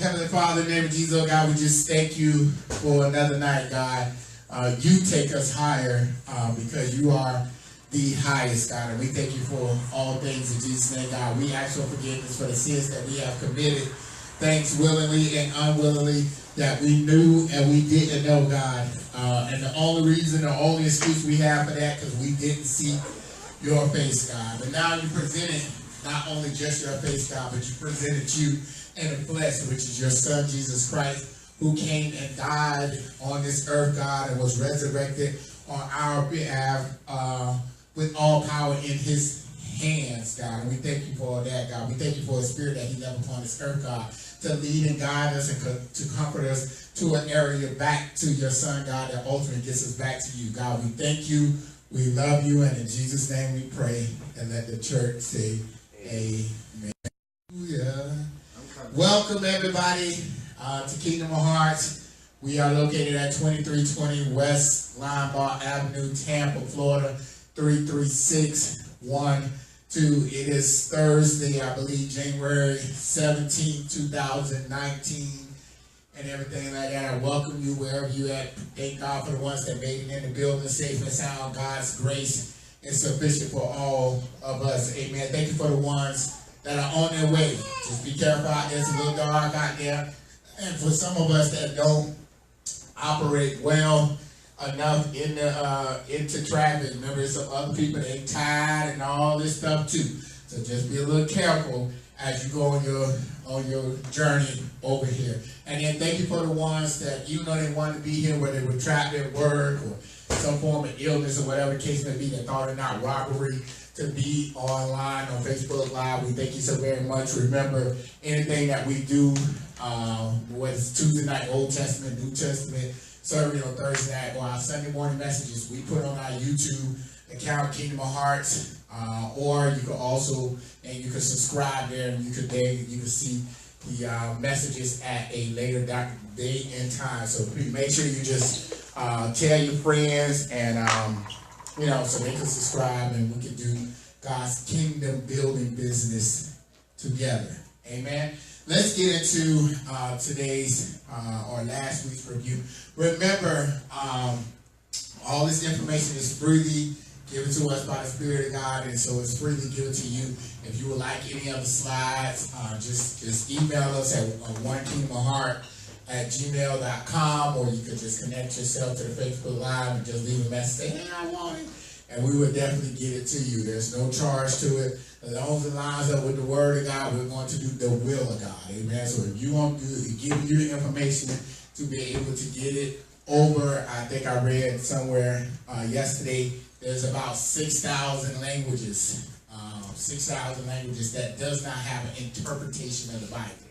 Heavenly Father, in the name of Jesus, oh God, we just thank you for another night, God. You take us higher because you are the highest, God. And we thank you for all things in Jesus' name, God. We ask for forgiveness for the sins that we have committed, things willingly and unwillingly that we knew and we didn't know, God. And the only reason, the only excuse we have for that, because we didn't see your face, God. But now you presented not only just your face, God, but you presented you in the flesh, which is your Son, Jesus Christ, who came and died on this earth, God, and was resurrected on our behalf with all power in his hands, God. And we thank you for that, God. We thank you for the spirit that he left upon this earth, God, to lead and guide us and to comfort us to an area back to your Son, God, that ultimately gets us back to you, God. We thank you. We love you. And in Jesus' name we pray. And let the church say amen. Hallelujah. Welcome, everybody, to Kingdom of Hearts. We are located at 2320 West Linebaugh Avenue, Tampa, Florida, 33612. It is Thursday, I believe, January 17, 2019, and everything like that. I welcome you wherever you at. Thank God for the ones that made it in the building safe and sound. God's grace is sufficient for all of us. Amen. Thank you for the ones that are on their way. Just be careful out there. It's a little dark out there. And for some of us that don't operate well enough in the into traffic, remember some other people, they tired and all this stuff too. So just be a little careful as you go on your journey over here. And then thank you for the ones that, even though they wanted to be here, whether they were trapped at work or some form of illness or whatever the case may be, that thought it not robbery to be online on Facebook Live. We thank you so very much. Remember, anything that we do, whether it's Tuesday night, Old Testament, New Testament, serving on Thursday night, or our Sunday morning messages, we put on our YouTube account, Kingdom of Hearts, or you can also, and you can subscribe there, and you can see the messages at a later date and time. So make sure you just tell your friends and so they can subscribe and we can do God's kingdom building business together. Amen. Let's get into today's or last week's review. Remember, all this information is freely given to us by the Spirit of God, and so it's freely given to you. If you would like any other slides, just email us at onekingdomheart@gmail.com, or you could just connect yourself to the Facebook Live and just leave a message, say, hey, I want it, and we would definitely get it to you. There's no charge to it. As long as it lines up with the Word of God, we're going to do the will of God. Amen. So if you want to give you the information to be able to get it over, I think I read somewhere yesterday, there's about 6,000 languages. 6,000 languages that does not have an interpretation of the Bible.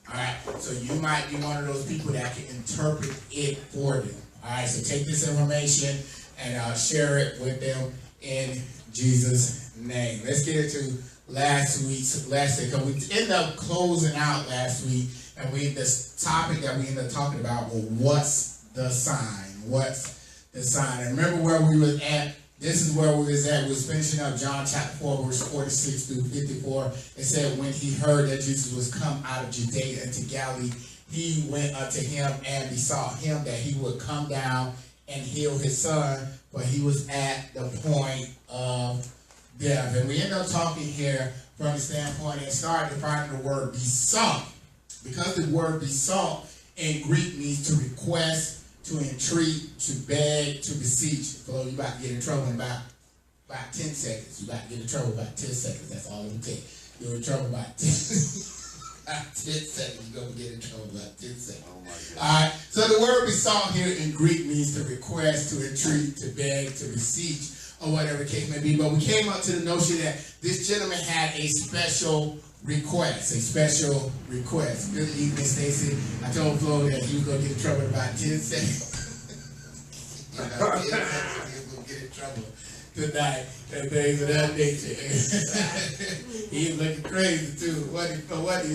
All right, so you might be one of those people that can interpret it for them. All right, so take this information and share it with them in Jesus' name. Let's get into last week's lesson, because we ended up closing out last week, and this topic that we ended up talking about was what's the sign? What's the sign? And remember where we were at. This is where we was at. We was finishing up John chapter 4, verse 46 through 54. It said, when he heard that Jesus was come out of Judea into Galilee, he went unto him and besought him that he would come down and heal his son, but he was at the point of death. And we end up talking here from the standpoint and started defining the word besought, because the word besought in Greek means to request, to entreat, to beg, to beseech. Flo, you about to get in trouble in about about 10 seconds. You got to get in trouble about 10 seconds. That's all it will take. You're in trouble about 10, about 10 seconds. You're going to get in trouble about 10 seconds. Oh my God. All right. So the word besought here in Greek means to request, to entreat, to beg, to beseech, or whatever the case may be. But we came up to the notion that this gentleman had a special request, Good evening, Stacy. I told Flo that he was going to get in trouble in about 10 seconds. He was going to get in trouble tonight and things of that nature. He was looking crazy too. What do you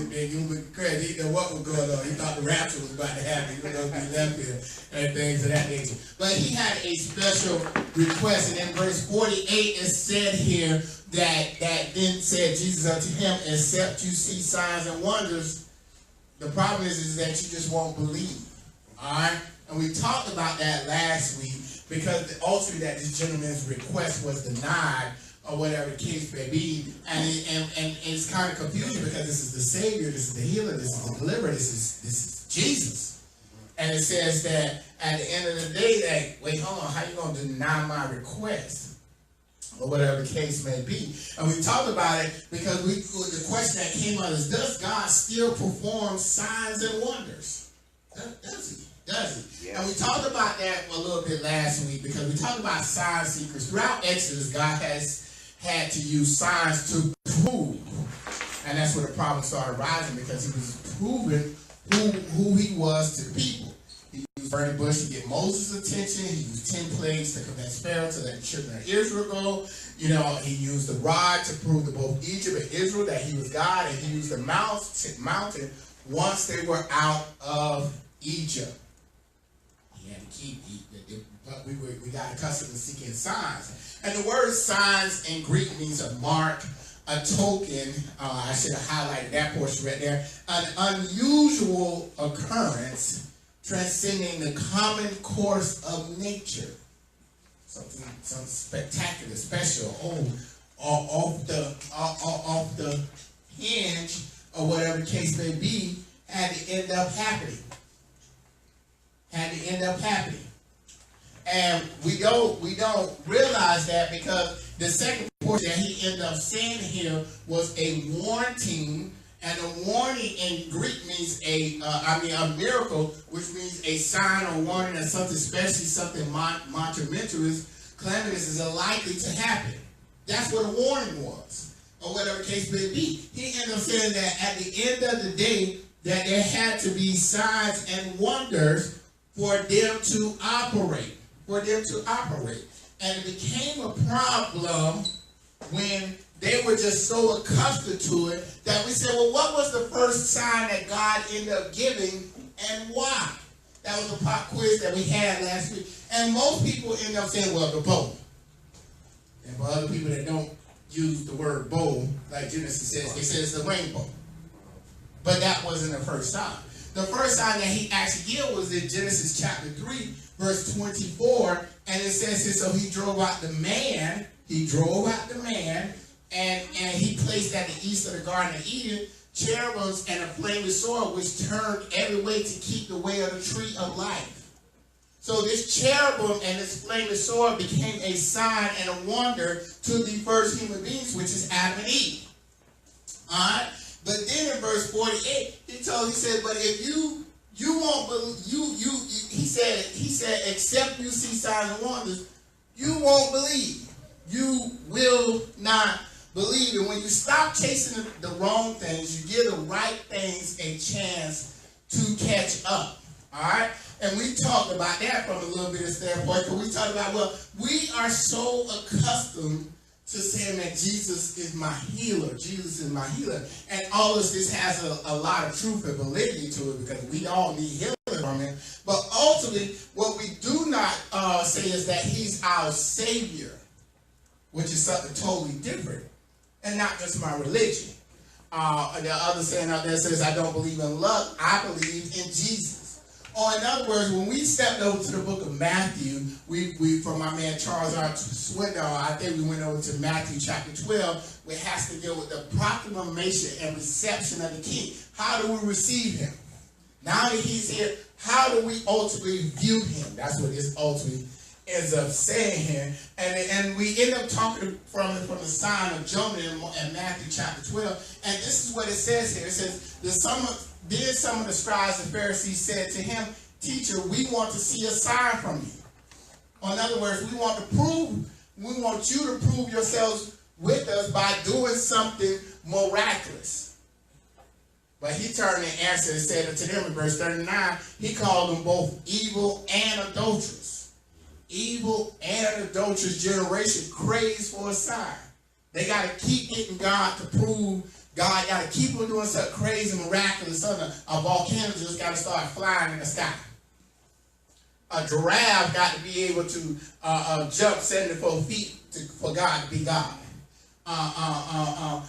think? He was looking crazy. He didn't know what was going on. He thought the rapture was about to happen. He was going to be left here and things of that nature. But he had a special request. And in verse 48 it said here that then said Jesus unto him, except you see signs and wonders, the problem is that you just won't believe. All right? And we talked about that last week, because ultimately that this gentleman's request was denied, or whatever the case may be. And it's kind of confusing, because this is the Savior, this is the healer, this is the deliverer, this is Jesus. And it says that at the end of the day, that, wait, hold on, how you going to deny my request? Or whatever the case may be. And we talked about it because the question that came out is, does God still perform signs and wonders? Does he? Yeah. And we talked about that a little bit last week, because we talked about sign seekers. Throughout Exodus, God has had to use signs to prove. And that's where the problem started rising, because he was proving who he was to people. He used the burning bush to get Moses' attention. He used 10 plagues to convince Pharaoh to let the children of Israel go. You know, he used the rod to prove to both Egypt and Israel that he was God. And he used the mountain once they were out of Egypt. He had to keep, but we got accustomed to seeking signs. And the word signs in Greek means a mark, a token. I should have highlighted that portion right there. An unusual occurrence transcending the common course of nature. Something spectacular, special, off the hinge, or whatever the case may be, had to end up happening. And we don't realize that, because the second portion that he ended up saying here was a warning. And a warning in Greek means a miracle, which means a sign or warning that something, especially something momentous, calamitous, is unlikely to happen. That's what a warning was, or whatever the case may be. He ended up saying that at the end of the day, that there had to be signs and wonders for them to operate. And it became a problem when they were just so accustomed to it that we said, well, what was the first sign that God ended up giving, and why? That was a pop quiz that we had last week. And most people end up saying, well, the bow. And for other people that don't use the word bow, like Genesis says, they say it's the rainbow. But that wasn't the first sign. The first sign that he actually gave was in Genesis chapter 3, verse 24. And it says here, so he drove out the man, and he placed at the east of the Garden of Eden cherubims and a flaming sword, which turned every way to keep the way of the tree of life. So this cherubim and this flaming sword became a sign and a wonder to the first human beings, which is Adam and Eve. All right? But then in verse 48, he said, but if you won't believe, he said, except you see signs and wonders, you won't believe. You will not believe. And when you stop chasing the wrong things, you give the right things a chance to catch up. All right? And we talked about that from a little bit of standpoint, because we talked about, well, we are so accustomed to saying that Jesus is my healer. And all of this has a lot of truth and validity to it, because we all need healing from him. But ultimately, what we do not say is that he's our Savior, which is something totally different, and not just my religion. The other saying out there says, I don't believe in luck, I believe in Jesus. Or in other words, when we stepped over to the book of Matthew, we from my man Charles R. Swindoll, I think we went over to Matthew chapter 12, which has to deal with the proclamation and reception of the King. How do we receive him? Now that he's here, how do we ultimately view him? That's what this ultimately ends up saying here, and we end up talking from the sign of Jonah in Matthew chapter 12, and this is what it says here. It says, then some of the scribes and Pharisees said to him, "Teacher, we want to see a sign from you." In other words, we want you to prove yourselves with us by doing something miraculous. But he turned and answered and said unto them in verse 39, he called them both evil and adulterous. Evil and adulterous generation craves for a sign. They got to keep getting God to prove. God got to keep on doing something crazy, miraculous. Something. A volcano just got to start flying in the sky. A giraffe got to be able to jump 74 feet for God to be God. I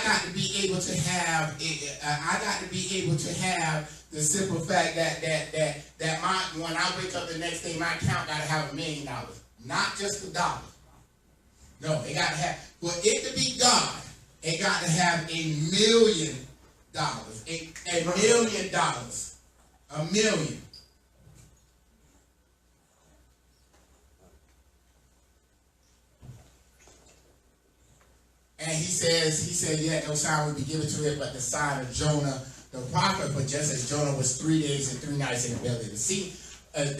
got to be able to have. I got to be able to have the simple fact that when I wake up the next day, my account got to have $1 million, not just $1. No, it got to have. For it to be God, it got to have $1 million. $1 million. $1 million. And he said, yeah, no sign would be given to it, but the sign of Jonah, the prophet. For just as Jonah was 3 days and 3 nights in the belly of the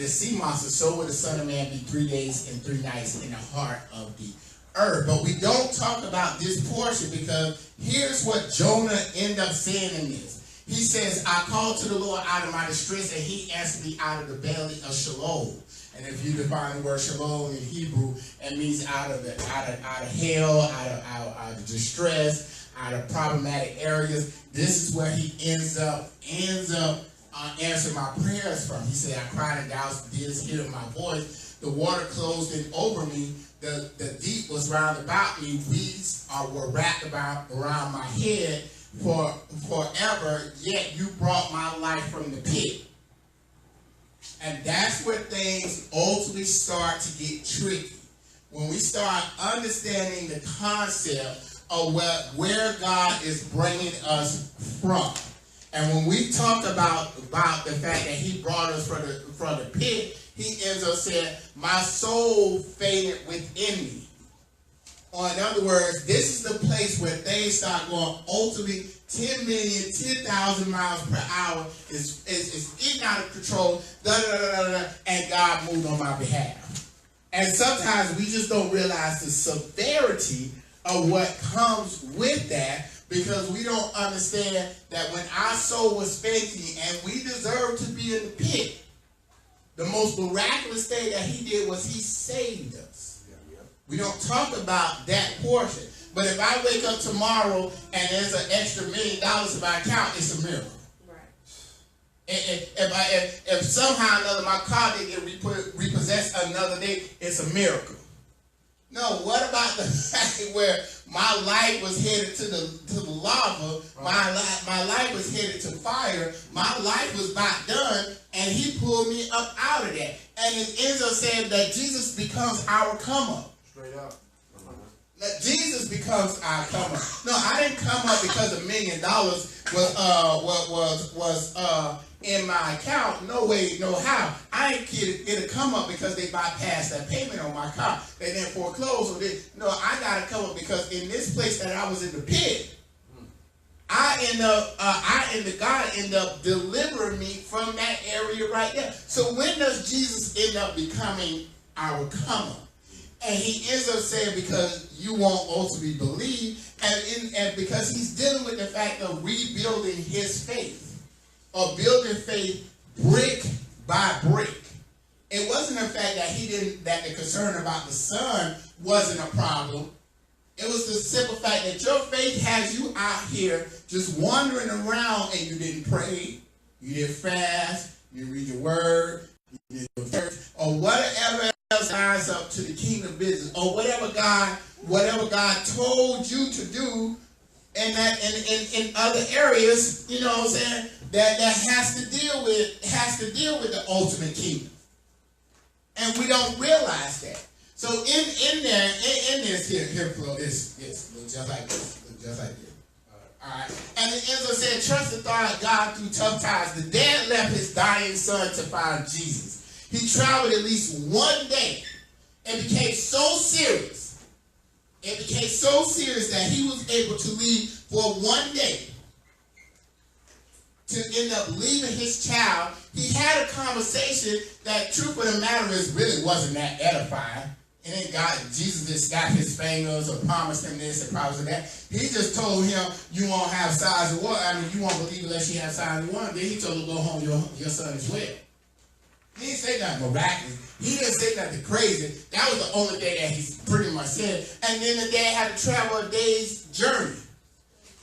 sea monster, so will the Son of Man be 3 days and 3 nights in the heart of the earth. But we don't talk about this portion, because here's what Jonah ended up saying in this. He says, I called to the Lord out of my distress, and he answered me out of the belly of Sheol. And if you define the word Sheol in Hebrew, it means out of hell, out of distress, out of problematic areas. This is where he ends up answering my prayers from. He said, I cried and thou didst hear my voice. The water closed in over me. The deep was round about me. Weeds were wrapped around my head forever. Yet you brought my life from the pit. And that's where things ultimately start to get tricky. When we start understanding the concept of where God is bringing us from. And when we talk about the fact that he brought us from the pit, he ends up saying, my soul fainted within me. Or in other words, this is the place where things start going ultimately 10,000 miles per hour is getting out of control, and God moved on my behalf. And sometimes we just don't realize the severity of what comes with that, because we don't understand that when our soul was fainting and we deserve to be in the pit, the most miraculous thing that he did was he saved us. We don't talk about that portion. But if I wake up tomorrow and there's an extra $1 million in my account, it's a miracle. Right. If somehow or another my car didn't get repossessed another day, it's a miracle. No, what about the fact where my life was headed to the lava, right. my life was headed to fire, my life was about done, and he pulled me up out of that. And it ends up saying that Jesus becomes our come up. Straight up. That Jesus becomes our come up. No, I didn't come up because $1 million was in my account. No way, no how. I ain't get a come up because they bypassed that payment on my car. They didn't foreclose. No, I got to come up because in this place that I was in the pit, God ended up delivering me from that area right there. So when does Jesus end up becoming our come up? And he ends up saying, because you won't ultimately believe, and because he's dealing with the fact of rebuilding his faith, or building faith brick by brick. It wasn't the fact that the concern about the son wasn't a problem. It was the simple fact that your faith has you out here just wandering around, and you didn't pray, you didn't fast, you didn't read your word, you didn't church, or whatever else lines up to the kingdom business, or whatever God told you to do, and that in other areas, you know what I'm saying, that has to deal with the ultimate kingdom. And we don't realize that. So in this here flow, this look just like this. All right. And it ends up saying, trust the God through tough times. The dad left his dying son to find Jesus. He traveled at least one day It became so serious. It became so serious that he was able to leave for one day to end up leaving his child. He had a conversation that, truth of the matter is, really wasn't that edifying. And then Jesus just got his fingers or promised him this and promised him that. He just told him, you won't have signs of what? I mean, you won't believe unless you have signs of one. Then he told him, go home, your son is well. He didn't say nothing miraculous. He didn't say nothing crazy. That was the only thing that he pretty much said. And then the dad had to travel a day's journey.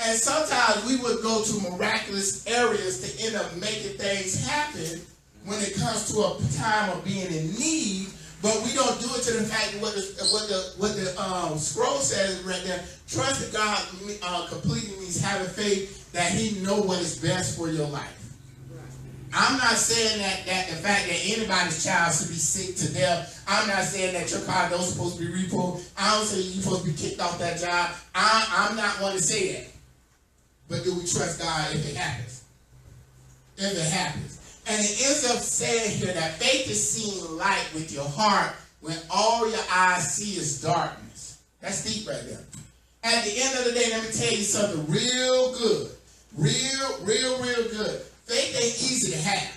And sometimes we would go to miraculous areas to end up making things happen when it comes to a time of being in need. But we don't do it to the fact that what the scroll says right there. Trust that God completely means having faith that he know what is best for your life. I'm not saying that the fact that anybody's child should be sick to death. I'm not saying that your car don't supposed to be repoed. I don't say you're supposed to be kicked off that job. I'm not going to say that. But do we trust God if it happens? If it happens. And it ends up saying here that faith is seeing light with your heart when all your eyes see is darkness. That's deep right there. At the end of the day, let me tell you something real good. Real good. Faith ain't easy to have,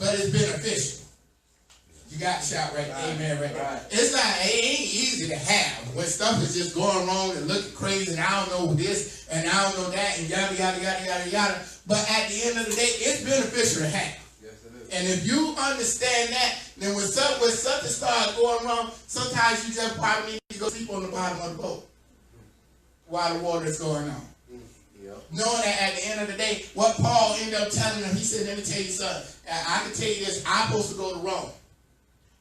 but it's beneficial. You got to shout right, amen, right there. It ain't easy to have when stuff is just going wrong and looking crazy and I don't know this and I don't know that and yada, yada, yada, yada, yada. But at the end of the day, it's beneficial to have. Yes, it is. And if you understand that, then when something starts going wrong, sometimes you just probably need to go sleep on the bottom of the boat while the water is going on. Knowing that at the end of the day, what Paul ended up telling him, he said, let me tell you something. I can tell you this, I'm supposed to go to Rome.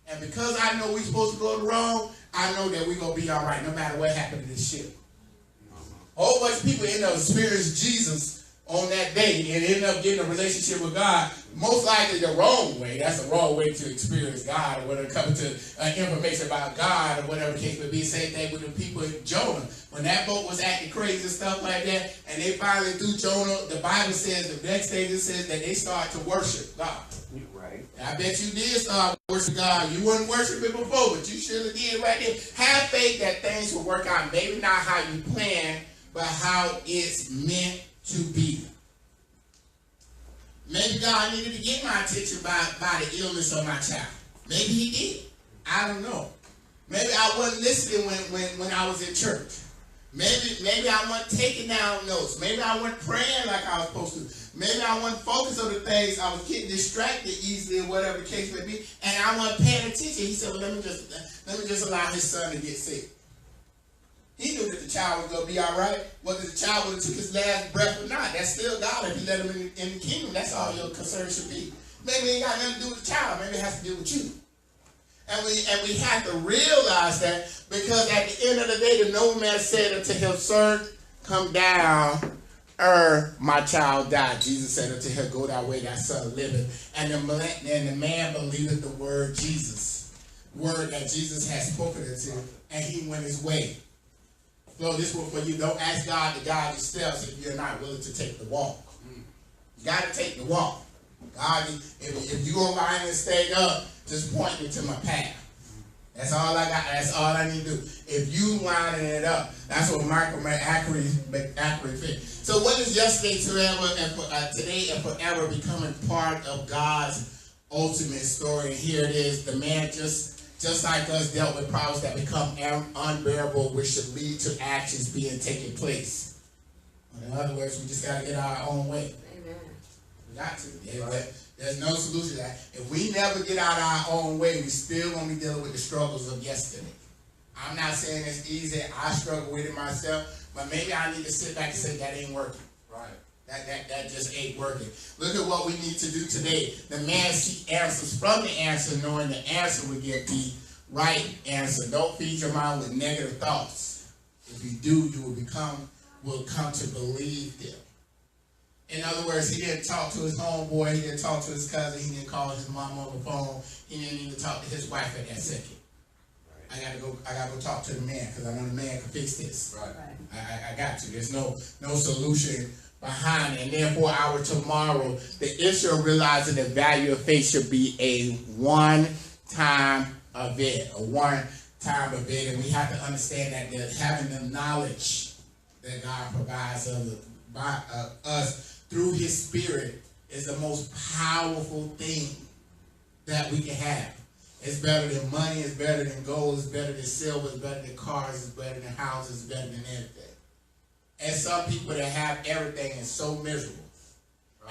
And because I know we're supposed to go to Rome, I know that we're going to be all right no matter what happened to this ship. A whole bunch of people end up experiencing Jesus on that day and end up getting a relationship with God, most likely the wrong way. That's the wrong way to experience God, or whether it comes to information about God, or whatever the case may be. Same thing with the people in Jonah. When that boat was acting crazy and stuff like that, and they finally threw Jonah, the Bible says, the next day it says that they started to worship God. Right. I bet you did start worshiping God. You wouldn't worship it before, but you surely did right there. Have faith that things will work out. Maybe not how you plan, but how it's meant to be. Maybe God needed to get my attention by the illness of my child. Maybe he did. I don't know. Maybe I wasn't listening when I was in church. Maybe I wasn't taking down notes. Maybe I wasn't praying like I was supposed to. Maybe I wasn't focused on the things. I was getting distracted easily, or whatever the case may be, and I wasn't paying attention. He said, well, let me just allow his son to get sick. He knew that the child was going to be all right, whether the child would have took his last breath or not. That's still God. If you let him in the kingdom, that's all your concern should be. Maybe it ain't got nothing to do with the child. Maybe it has to do with you. And we have to realize that, because at the end of the day, the nobleman said unto him, sir, come down, my child died. Jesus said unto him, go thy way, thy son liveth. And the man believed the word Jesus, word that Jesus had spoken unto him, and he went his way. So this one for you. Don't ask God to guide your steps if you're not willing to take the walk. You got to take the walk. God, if you're going to line and stay up, just point me to my path. That's all I got. That's all I need to do. If you lining it up, that's what Michael accurate fit. So what is yesterday, today, and forever becoming part of God's ultimate story? And here it is. The man just like us dealt with problems that become unbearable, which should lead to actions being taken place. In other words, we just got to get our own way. Amen. We got to. There's no solution to that. If we never get out our own way, we still going to be dealing with the struggles of yesterday. I'm not saying it's easy. I struggle with it myself. But maybe I need to sit back and say, that ain't working. Right. That just ain't working. Look at what we need to do today. The man seek answers from the answer, knowing the answer will give the right answer. Don't feed your mind with negative thoughts. If you do, you will come to believe them. In other words, he didn't talk to his homeboy, he didn't talk to his cousin, he didn't call his mom on the phone, he didn't even talk to his wife at that second. Right. I gotta go talk to the man, because I know the man can fix this. Right. I got to. There's no solution behind it. And therefore, our tomorrow, the issue of realizing the value of faith should be a one-time event, a time of it, and we have to understand that having the knowledge that God provides us through His Spirit is the most powerful thing that we can have. It's better than money, it's better than gold, it's better than silver, it's better than cars, it's better than houses, it's better than everything. And some people that have everything is so miserable.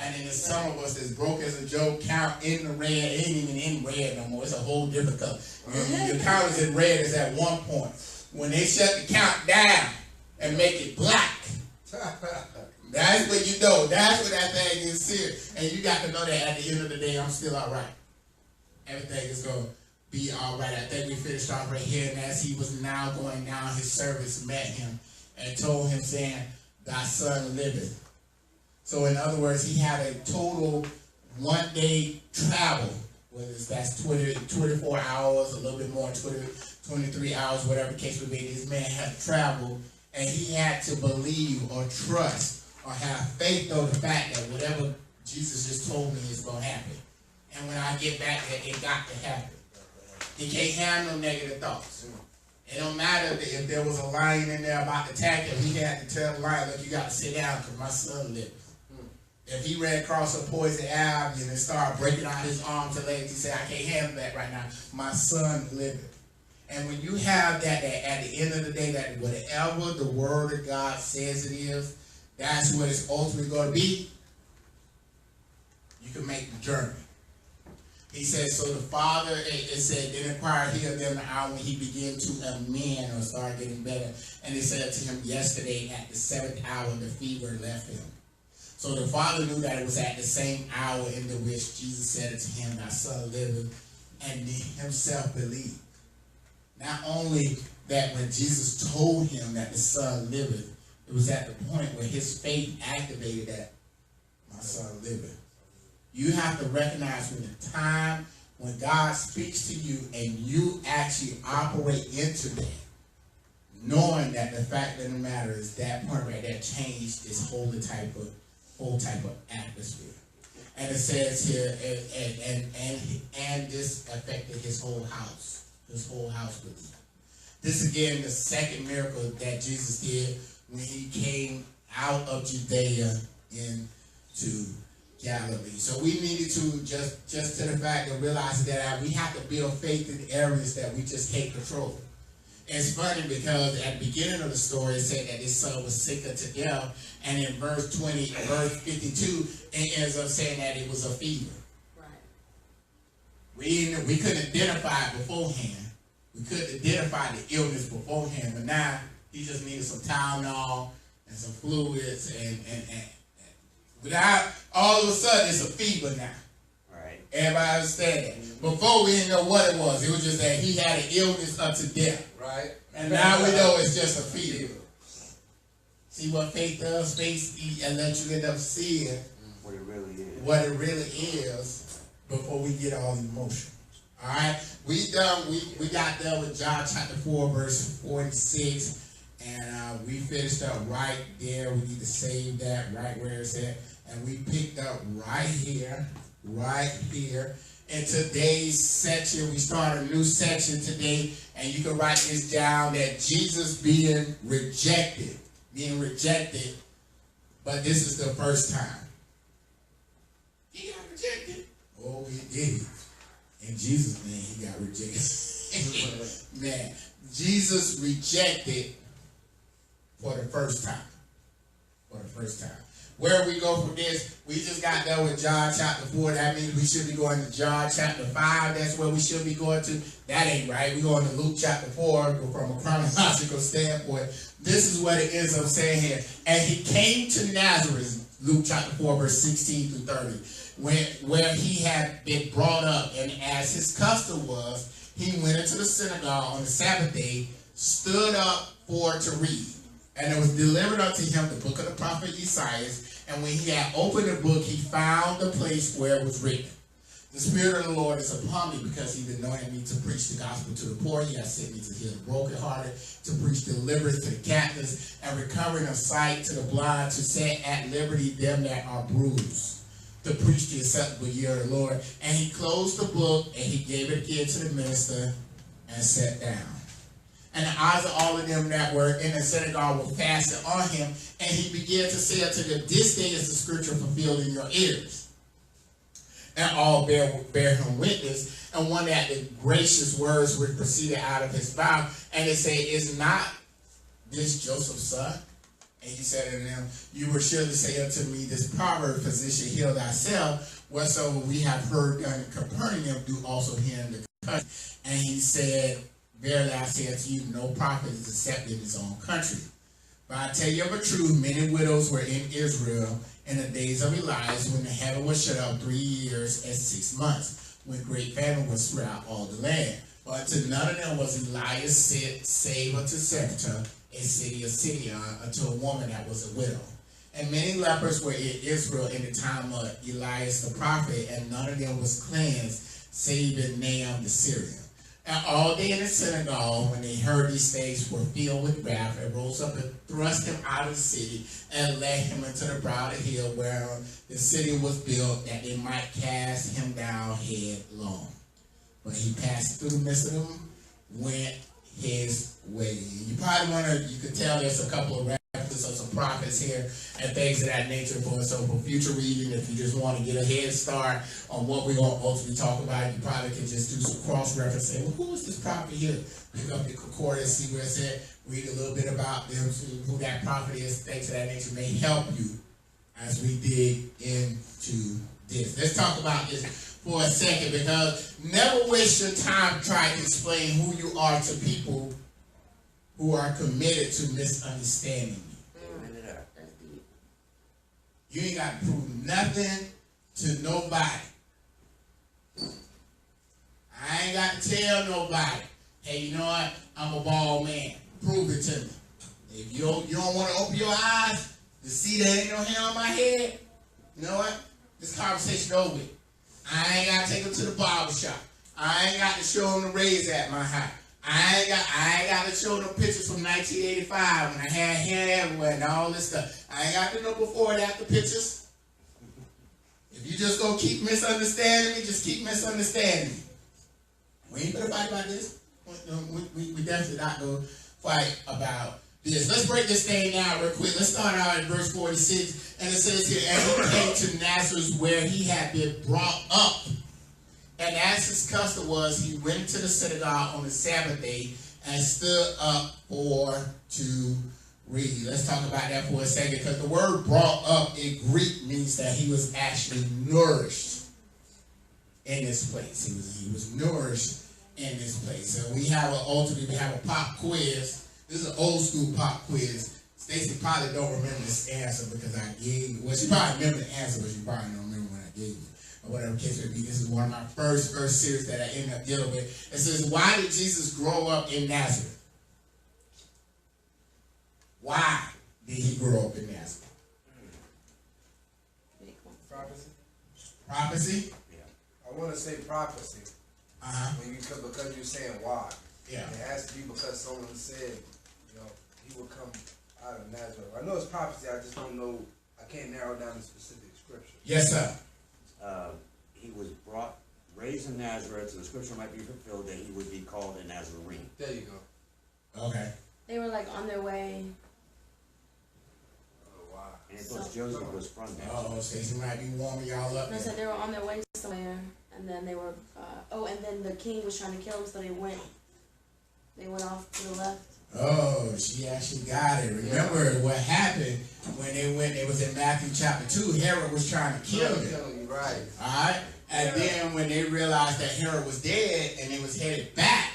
And then there's some of us that's broke as a joke, count in the red, ain't even in red no more. It's a whole different color. Your count is in red is at one point. When they shut the count down and make it black, that's when you know. That's when that thing is serious. And you got to know that at the end of the day, I'm still all right. Everything is going to be all right. I think we finished off right here. And as he was now going down, his servants met him and told him, saying, thy son liveth. So in other words, he had a total one-day travel, whether that's 24 hours, a little bit more, 23 hours, whatever the case would be. This man had to travel, and he had to believe or trust or have faith on the fact that whatever Jesus just told me is going to happen. And when I get back there, it got to happen. He can't have no negative thoughts. It don't matter if there was a lion in there about to attack him. He had to tell the lion, look, you got to sit down because my son lived. If he ran across a poison avenue and started breaking out his arms and legs, he said, I can't handle that right now. My son liveth. And when you have that at the end of the day, that whatever the word of God says it is, that's what it's ultimately going to be, you can make the journey. He said, so the father, it said, then inquired he of them the hour when he began to amend or start getting better. And he said to him, yesterday at the 7th hour, the fever left him. So the father knew that it was at the same hour in the which Jesus said to him, thy son liveth, and himself believed. Not only that when Jesus told him that the son liveth, it was at the point where his faith activated that my son liveth. You have to recognize when the time when God speaks to you and you actually operate into that, knowing that the fact of the matter is that point right there changed this whole type of atmosphere. And it says here, and this affected his whole house. His whole house believed. This again, the second miracle that Jesus did when he came out of Judea into Galilee. So we needed to just to the fact of realizing that we have to build faith in areas that we just can't control. It's funny because at the beginning of the story, it said that his son was sick unto death, and in verse 52, it ends up saying that it was a fever. Right. We couldn't identify it beforehand. We couldn't identify the illness beforehand, but now he just needed some Tylenol and some fluids, and without all of a sudden it's a fever now. Right. Everybody understand that. Before we didn't know what it was. It was just that he had an illness unto death. Right. And now we know it's just a fever. See what faith does? Faith and let you end up seeing what it really is. What it really is before we get all emotional. All right. We got done with John chapter 4 verse 46, and we finished up right there. We need to save that right where it's at, and we picked up right here. In today's section, we start a new section today, and you can write this down, that Jesus being rejected, but this is the first time. He got rejected. Oh, he did. In Jesus' name, he got rejected. Man, Jesus rejected for the first time. Where we go from this, we just got done with John chapter 4. That means we should be going to John chapter 5. That's where we should be going to. That ain't right. We're going to Luke chapter 4 from a chronological standpoint. This is what it ends up saying here. And he came to Nazareth, Luke chapter 4, verse 16 through 30, where he had been brought up. And as his custom was, he went into the synagogue on the Sabbath day, stood up for to read. And it was delivered unto him the book of the prophet Isaiah. And when he had opened the book, he found the place where it was written, the Spirit of the Lord is upon me, because he anointed me to preach the gospel to the poor. He has sent me to heal the brokenhearted, to preach deliverance to the captives, and recovering of sight to the blind, to set at liberty them that are bruised, to preach the acceptable year of the Lord. And he closed the book, and he gave it again to the minister, and sat down. And the eyes of all of them that were in the synagogue were fastened on him. And he began to say unto them, this day is the scripture fulfilled in your ears. And all bear him witness. And one that the gracious words which proceeded out of his mouth. And they say, is not this Joseph's son? And he said unto them, you were sure to say unto me, this proverb, physician, heal thyself. Whatsoever we have heard done in Capernaum, do also here in the country. And he said, verily I say unto you, no prophet is accepted in his own country. But I tell you of a truth, many widows were in Israel in the days of Elias, when the heaven was shut up 3 years and 6 months, when great famine was throughout all the land. But to none of them was Elias sent, save unto Sarepta, a city of Sidon, unto a woman that was a widow. And many lepers were in Israel in the time of Elias the prophet, and none of them was cleansed, save Naaman the Syrian. And all day in the synagogue, when they heard these things, were filled with wrath, and rose up and thrust him out of the city, and led him into the brow of the hill, where the city was built, that they might cast him down headlong. But he passed through the midst of them, went his way. You probably you could tell there's a couple of references of some prophets here and things of that nature for future reading. If you just want to get a head start on what we're going to ultimately talk about, you probably can just do some cross-referencing. Well, who is this prophet here? Pick up the concordance, see where it's at, read a little bit about them, who that prophet is, things of that nature may help you as we dig into this. Let's talk about this for a second, because never waste your time trying to explain who you are to people who are committed to misunderstanding you. You ain't got to prove nothing to nobody. I ain't got to tell nobody, hey, you know what? I'm a bald man. Prove it to me. If you don't want to open your eyes to see there ain't no hair on my head, you know what? This conversation over with. I ain't got to take them to the barber shop. I ain't got to show them the raise at my house. I ain't got to show them pictures from 1985 when I had hair everywhere and all this stuff. I ain't got to know before and after pictures. If you just gonna keep misunderstanding me, just keep misunderstanding me. We ain't gonna fight about this. We definitely not gonna fight about this. Let's break this thing down real quick. Let's start out at verse 46. And it says here, and he came to Nazareth where he had been brought up. And as his custom was, he went to the synagogue on the Sabbath day and stood up to read. Let's talk about that for a second, because the word brought up in Greek means that he was actually nourished in this place. He was nourished in this place. So we have a pop quiz. This is an old school pop quiz. Stacy probably don't remember this answer because I gave you. Well, she probably remember the answer, but she probably don't remember when I gave you. Or whatever case may be. This is one of my first series that I ended up dealing with. It says, why did Jesus grow up in Nazareth? Why did he grow up in Nazareth? Prophecy. Prophecy? Yeah. I want to say prophecy. Because you're saying why. Yeah. It has to be because someone said, he will come out of Nazareth. I know it's prophecy. I just don't know. I can't narrow down the specific scripture. Yes, sir. He was raised in Nazareth, so the scripture might be fulfilled that he would be called a Nazarene. There you go. Okay. They were like on their way. Oh, wow. And it was Joseph was from Nazareth. Oh, Stacey might be warming y'all up. I said they were on their way somewhere, and then they were. And then the king was trying to kill him, so they went off to the left. Oh, she actually got it. Remember what happened when they was in Matthew chapter 2. Herod was trying to kill him. Right. All right. And then when they realized that Herod was dead and they was headed back,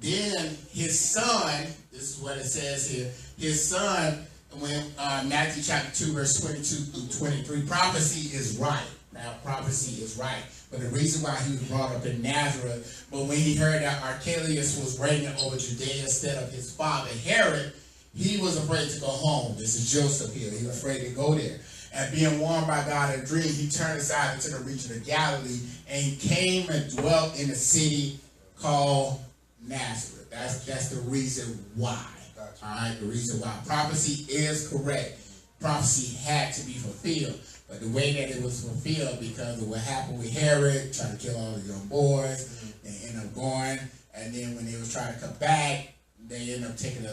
then his son, this is what it says here, his son, when Matthew chapter 2, verse 22 through 23, prophecy is right. Now, prophecy is right. But the reason why he was brought up in Nazareth, but when he heard that Archelaus was reigning over Judea instead of his father Herod, he was afraid to go home. This is Joseph here. He was afraid to go there. And being warned by God in a dream, he turned aside into the region of Galilee, and he came and dwelt in a city called Nazareth. That's the reason why. All right, the reason why. Prophecy is correct. Prophecy had to be fulfilled. But the way that it was fulfilled, because of what happened with Herod, trying to kill all the young boys, they ended up going. And then when they was trying to come back, they end up taking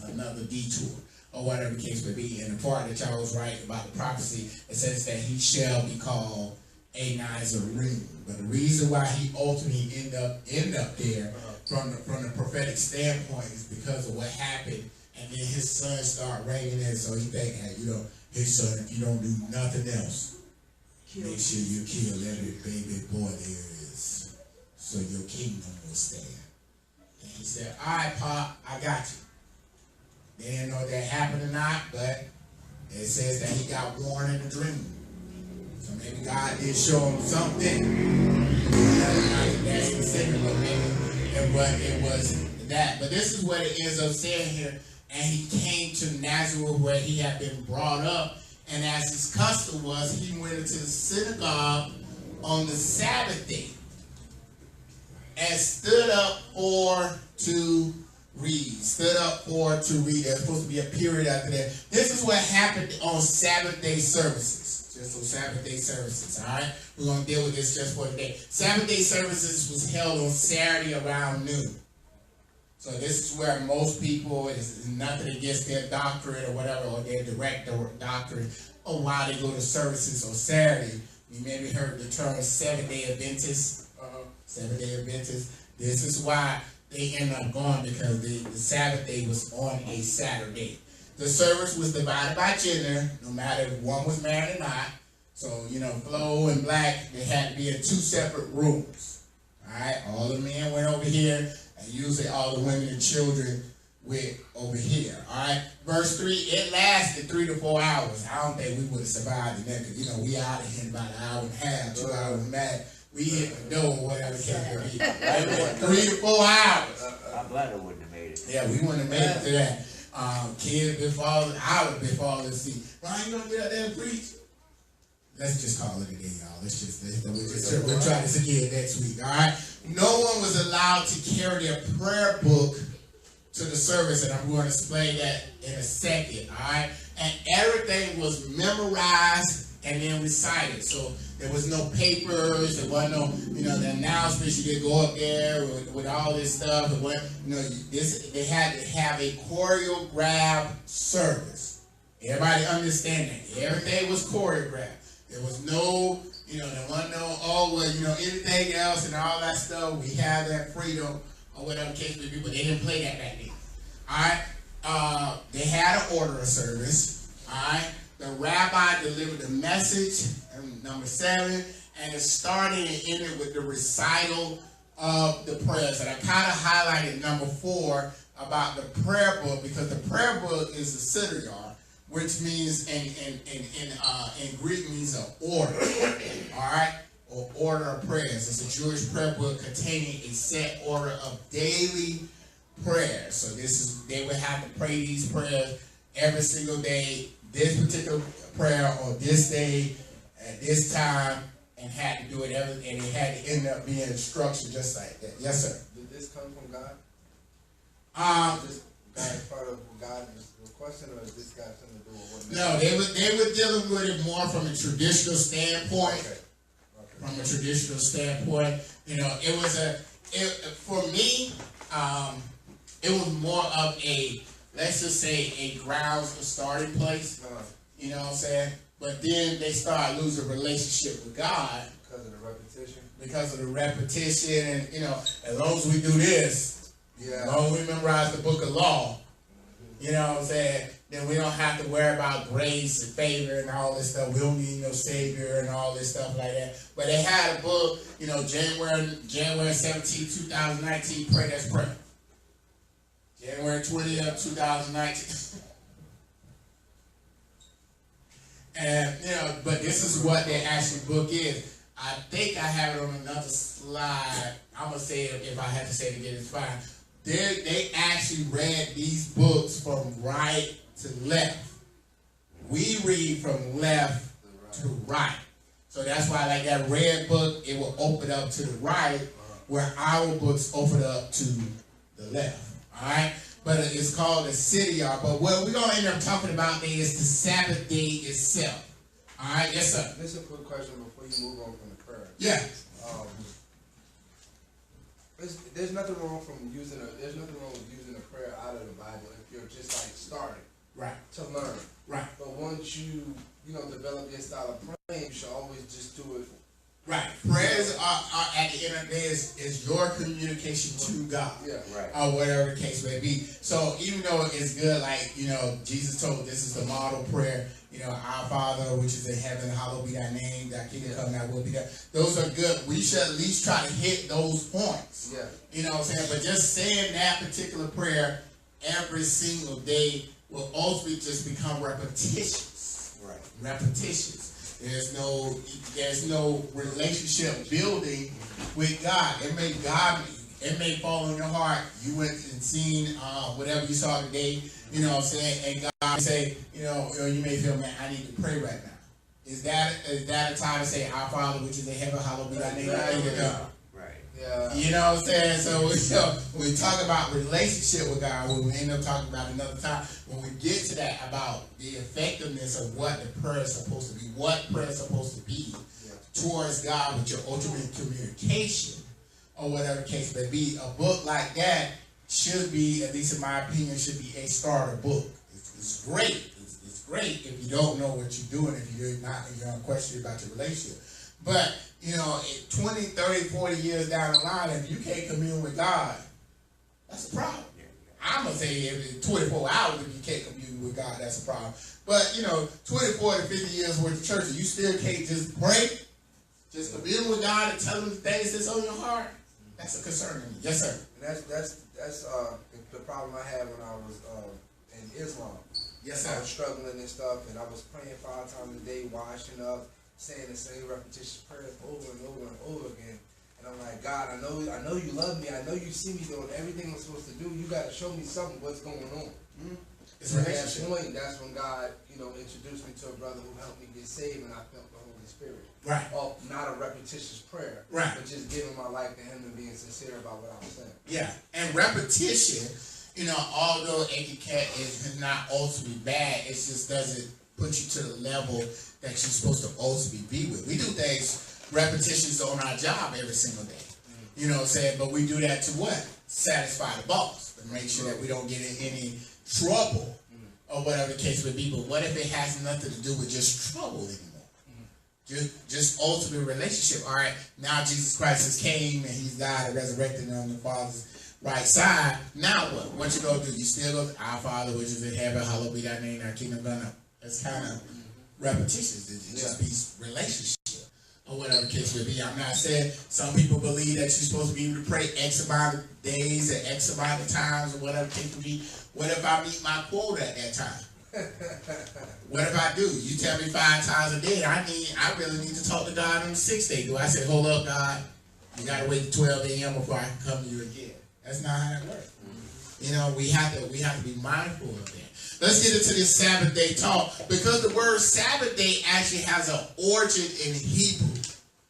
another detour, or whatever the case may be. And the part that y'all was right about the prophecy, it says that he shall be called a Nazarene. But the reason why he ultimately end up there from the prophetic standpoint is because of what happened, and then his son started reigning in. So he think, hey, his son, if you don't do nothing else, make sure you kill every baby boy there is, so your kingdom will stand. And he said, all right, Pop, I got you. They didn't know if that happened or not, but it says that he got warned in a dream. So maybe God did show him something. Not that specific, but maybe it was that. But this is what it ends up saying here. And he came to Nazareth where he had been brought up. And as his custom was, he went into the synagogue on the Sabbath day and stood up to read. There's supposed to be a period after that. This is what happened on Sabbath day services. Just on Sabbath day services, all right? We're going to deal with this just for today. Sabbath day services was held on Saturday around noon. So this is where most people, it's nothing against their doctrine or whatever, or their direct doctrine, or why they go to services on Saturday. You maybe heard the term Seventh-day Adventists. Seventh-day Adventists. This is why they end up going, because the Sabbath day was on a Saturday. The service was divided by gender, no matter if one was married or not. So, Flo and Black, they had to be in 2 separate rooms. All right, all the men went over here, and usually all the women and children went over here. All right, verse 3, it lasted 3 to 4 hours. I don't think we would have survived it, because, we out of here in about an hour and a half, 2 hours mad. We hit the door or whatever it can be. 3 to 4 hours. My bladder wouldn't have made it. Yeah, we wouldn't have made it to that. Kids been falling, I would have been falling asleep. Ryan, you gonna get out there and preach? Let's just call it a day, y'all. We'll try this again next week, all right? No one was allowed to carry their prayer book to the service, and I'm going to explain that in a second, all right? And everything was memorized and then recited. So there was no papers, there wasn't no, the announcements. You didn't go up there with all this stuff. It wasn't, they had to have a choreographed service. Everybody understand that. Everything was choreographed. There was no, there wasn't no, anything else and all that stuff. We have that freedom or whatever case may be, but they didn't play that back then. All right? They had an order of service. All right? The rabbi delivered the message, number 7, and it started and ended with the recital of the prayers. And I kind of highlighted number 4 about the prayer book, because the prayer book is the Siddur, which means in Greek means an order. All right, or order of prayers. It's a Jewish prayer book containing a set order of daily prayers. So they would have to pray these prayers every single day. This particular prayer on this day at this time, and had to do it and it had to end up being structured just like that. Yes, sir. Did this come from God? This is part of what God is requesting, or is this got something to do with what? No, they were dealing with it more from a traditional standpoint. Okay. From a traditional standpoint, it was for me, it was more of a, let's just say, a grounds, a starting place. You know what I'm saying? But then they start losing relationship with God because of the repetition. Because of the repetition, and as long as we do this, as long as we memorize the book of law, you know what I'm saying, then we don't have to worry about grace and favor and all this stuff. We don't need no savior and all this stuff like that. But they had a book, January 17, 2019, Pray That's Prayer. January 20th, 2019. And, but this is what their actual book is. I think I have it on another slide. I'm going to say it, if I have to say it again, it's fine. They actually read these books from right to left. We read from left to right. So that's why, like that red book, it will open up to the right, where our books open up to the left. All right? But it's called the city yard. But what we're going to end up talking about today is the Sabbath day itself. All right? Yes, sir. This is a quick question before you move on from the prayer. Yeah. There's nothing wrong from using there's nothing wrong with using a prayer out of the Bible if you're just like starting Right, to learn. right, But once you develop your style of praying, you should always just do it. right. Prayers are at the end of the day is your communication to God. Yeah. Right. Or whatever the case may be. So even though it's good, like, Jesus told this is the model prayer, our Father which is in heaven, hallowed be thy name, thy kingdom come, thy will be done. Those are good. We should at least try to hit those points. Yeah. You know what I'm saying? But just saying that particular prayer every single day will ultimately just become repetitious. Right. Repetitious. There's no relationship building with God. It may fall on your heart. You went and seen whatever you saw today, you know what I'm saying, and God say, you may feel, man, I need to pray right now. Is that a time to say, our Father which is in heaven, hallowed be thy name? Right. Yeah. You know what I'm saying? So when we talk about relationship with God, when we end up talking about another time, when we get to that about the effectiveness of what the prayer is supposed to be, what prayer is supposed to be towards God with your ultimate communication, or whatever case may be, a book like that should be, at least in my opinion, should be a starter book. It's great. It's great if you don't know what you're doing, if you're unquestioned about your relationship. But, 20, 30, 40 years down the line, if you can't commune with God, that's a problem. I'm going to say every 24 hours if you can't commune with God, that's a problem. But, 24 to 50 years worth of church, you still can't just pray, just commune with God and tell him the things that's on your heart. That's a concern to me. Yes, sir. And that's the problem I had when I was in Islam. Yes, I sir. was struggling and stuff, and I was praying 5 times a day, washing up, saying the same repetitious prayers over and over and over again. And I'm like, God, I know you love me. I know you see me doing everything I'm supposed to do. You got to show me something. What's going on? Mm-hmm. It's At a that relationship. point, that's when God, introduced me to a brother who helped me get saved, and I felt the Holy Spirit. Right. Oh, not a repetitious prayer, Right. but just giving my life to Him and being sincere about what I was saying. Yeah. And repetition, although it is not ultimately bad, it just doesn't put you to the level that you're supposed to ultimately be with. We do things, repetitions on our job every single day. You know what I'm saying? But we do that to what? Satisfy the boss. To make sure that we don't get in any trouble or whatever the case may be. But what if it has nothing to do with just trouble anymore? Just ultimate relationship. All right, now Jesus Christ has came and he's died and resurrected and on the Father's right side. Now what? What you gonna do? You still go, our Father which is in heaven, hallowed be thy name, thy kingdom come. That's kind of repetitious. It just be relationship or whatever the case may be. I'm not saying some people believe that you're supposed to be able to pray X amount of days and X amount of times or whatever the case may be. What if I meet my quota at that time? What if I do? You tell me 5 times a day. I really need to talk to God on the 6th day. Do I say, hold up, God, you gotta wait till 12 a.m. before I can come to you again? That's not how that works. We have to be mindful of that. Let's get into this Sabbath day talk, because the word Sabbath day actually has an origin in Hebrew.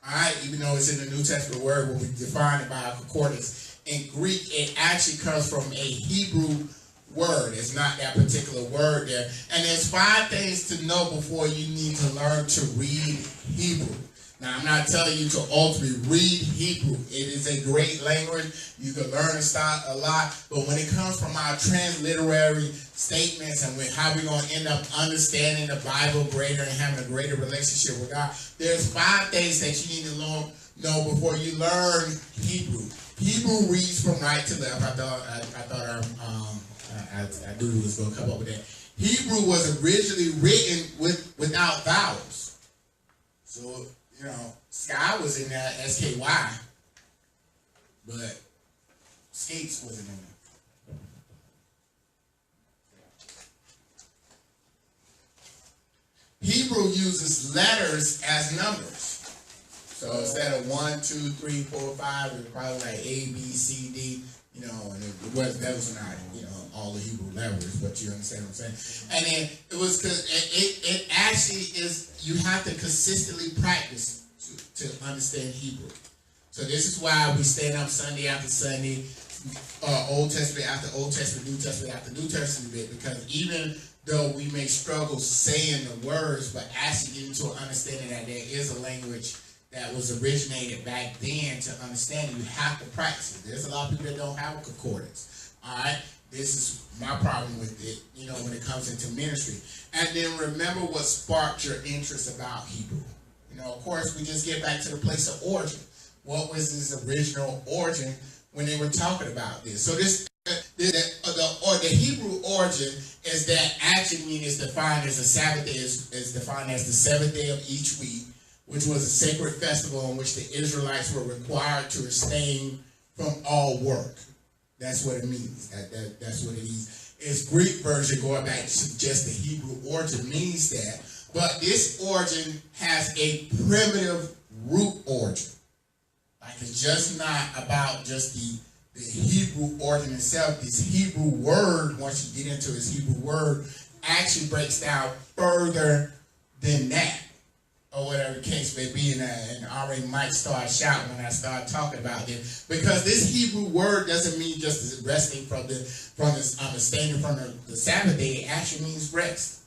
All right, even though it's in the New Testament word when we define it by a concordance, in Greek it actually comes from a Hebrew word. It's not that particular word there. And there's 5 things to know before you need to learn to read Hebrew. Now, I'm not telling you to ultimately read Hebrew. It is a great language. You can learn and start a lot. But when it comes from our transliterary statements and how we're going to end up understanding the Bible greater and having a greater relationship with God, there's 5 things that you need to know before you learn Hebrew. Hebrew reads from right to left. I knew he was going to come up with that. Hebrew was originally written without vowels. So, Sky was in there, SKY, but Skates wasn't in there. Hebrew uses letters as numbers. So instead of 1, 2, 3, 4, 5, it's probably like A, B, C, D, and that was not, all the Hebrew letters, but you understand what I'm saying? And then it was because it actually is, you have to consistently practice to understand Hebrew. So this is why we stand up Sunday after Sunday, Old Testament after Old Testament, New Testament after New Testament, because even though we may struggle saying the words, but actually getting to an understanding that there is a language that was originated back then to understand it. You have to practice it. There's a lot of people that don't have a concordance. All right, this is my problem with it, you know, when it comes into ministry. And then remember what sparked your interest about Hebrew. You know, of course, we just get back to the place of origin. What was his original origin when they were talking about this? So the Hebrew origin is that action mean is defined as a Sabbath day, is defined as the seventh day of each week, which was a sacred festival in which the Israelites were required to abstain from all work. That's what it means. That's what it is. Its Greek version, going back to suggest the Hebrew origin means that. But this origin has a primitive root origin. Like it's just not about just the Hebrew origin itself. This Hebrew word, once you get into this Hebrew word, actually breaks down further than that, or whatever the case may be. And already might start shouting when I start talking about this, because this Hebrew word doesn't mean just resting from abstaining from the Sabbath day. It actually means rest.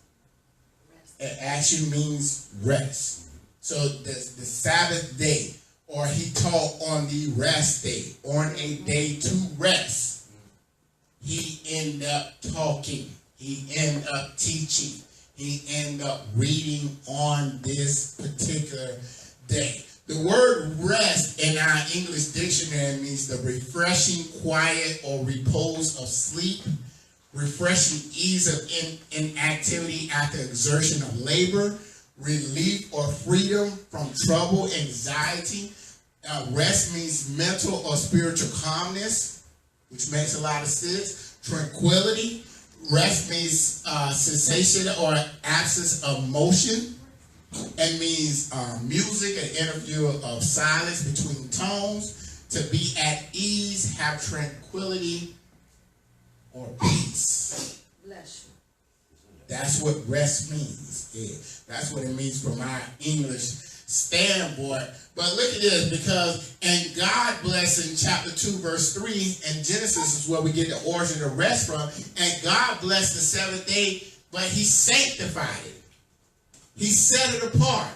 It actually means rest. So the Sabbath day, or he taught on the rest day, on a day to rest. He ended up talking. He ended up teaching. He ended up reading on this particular day. The word rest in our English dictionary means the refreshing quiet or repose of sleep, refreshing ease of inactivity after exertion of labor, relief or freedom from trouble, anxiety. Rest means mental or spiritual calmness, which makes a lot of sense. Tranquility. Rest means cessation or absence of motion. It means music, an interview of silence between tones. To be at ease, have tranquility or peace. Bless you. That's what rest means. Yeah, that's what it means from my English standpoint. But look at this, because and God blessed in chapter 2, verse 3, and Genesis is where we get the origin of rest from. And God blessed the seventh day, but he sanctified it. He set it apart,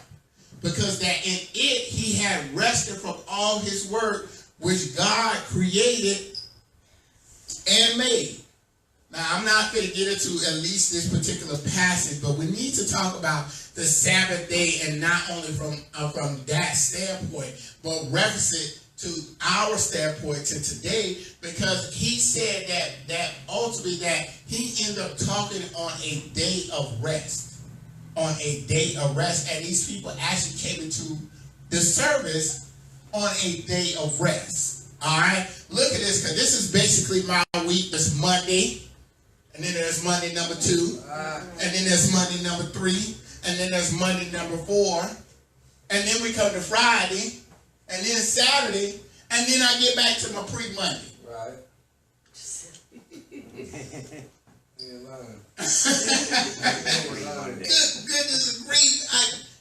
because that in it he had rested from all his work which God created and made. Now, I'm not going to get into at least this particular passage, but we need to talk about the Sabbath day, and not only from that standpoint, but reference it to our standpoint to today, because he said that ultimately that he ended up talking on a day of rest, and these people actually came into the service on a day of rest. All right, look at this, because this is basically my week. This Monday. And then there's Monday number 2, and then there's Monday number 3, and then there's Monday number 4, and then we come to Friday, and then Saturday, and then I get back to my pre-Monday. Right. Goodness grief!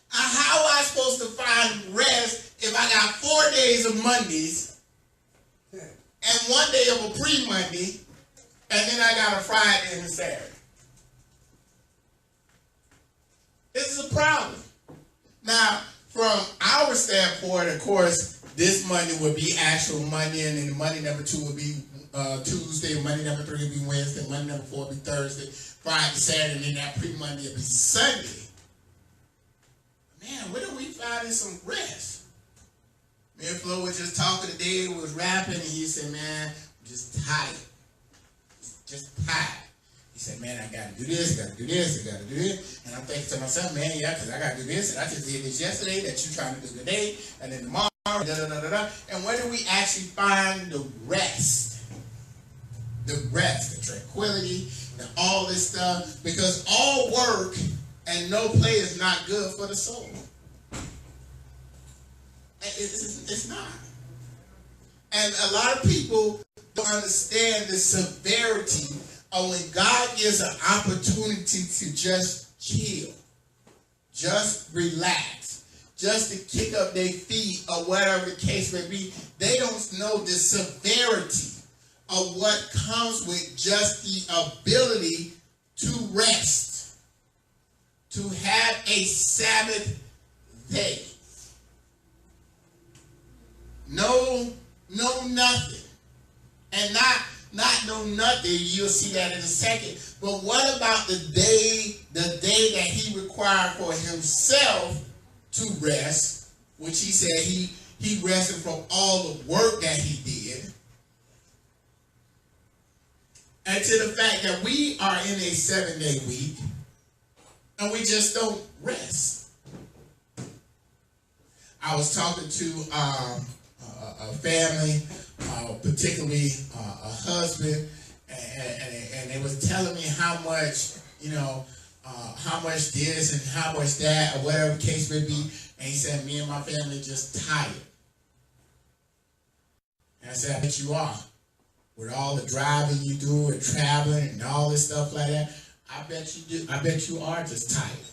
How am I supposed to find rest if I got 4 days of Mondays and 1 day of a pre-Monday? And then I got a Friday and a Saturday. This is a problem. Now, from our standpoint, of course, this Monday would be actual Monday, and then Monday number 2 would be Tuesday, Monday number 3 would be Wednesday, Monday number 4 would be Thursday, Friday, Saturday, and then that pre-Monday would be Sunday. Man, where do we find some rest? Me and Flo was just talking today, was rapping, and he said, man, I'm just tired. Just tired. He said, man, I got to do this, got to do this, I got to do this. And I'm thinking to myself, man, yeah, because I got to do this, and I just did this yesterday that you're trying to do today, and then tomorrow, da-da-da-da-da. And where do we actually find the rest? The rest, the tranquility, and all this stuff. Because all work and no play is not good for the soul. It's not. And a lot of people don't understand the severity of when God gives an opportunity to just chill, just relax, just to kick up their feet or whatever the case may be. They don't know the severity of what comes with just the ability to rest, to have a Sabbath day. no nothing. And not know nothing, you'll see that in a second. But what about the day that he required for himself to rest, which he said he rested from all the work that he did. And to the fact that we are in a 7-day week and we just don't rest. I was talking to a family, particularly a husband, and they was telling me how much, how much this and how much that, or whatever the case may be. And he said, me and my family just tired. And I said, I bet you are. With all the driving you do and traveling and all this stuff like that, I bet you do. I bet you are just tired.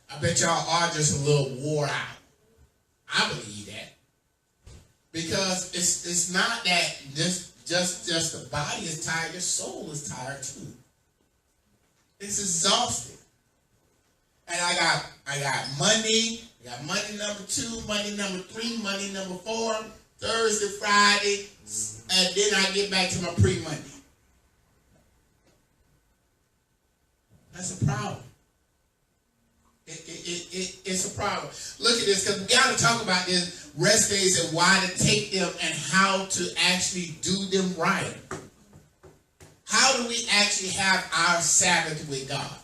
I bet y'all are just a little wore out. I believe that. Because it's not that just the body is tired, your soul is tired too. It's exhausting. And I got Monday, number 2, Monday number 3, Monday number 4, Thursday, Friday, and then I get back to my pre-Monday. That's a problem. It's a problem. Look at this, because we got to talk about this rest days and why to take them and how to actually do them right. How do we actually have our Sabbath with God?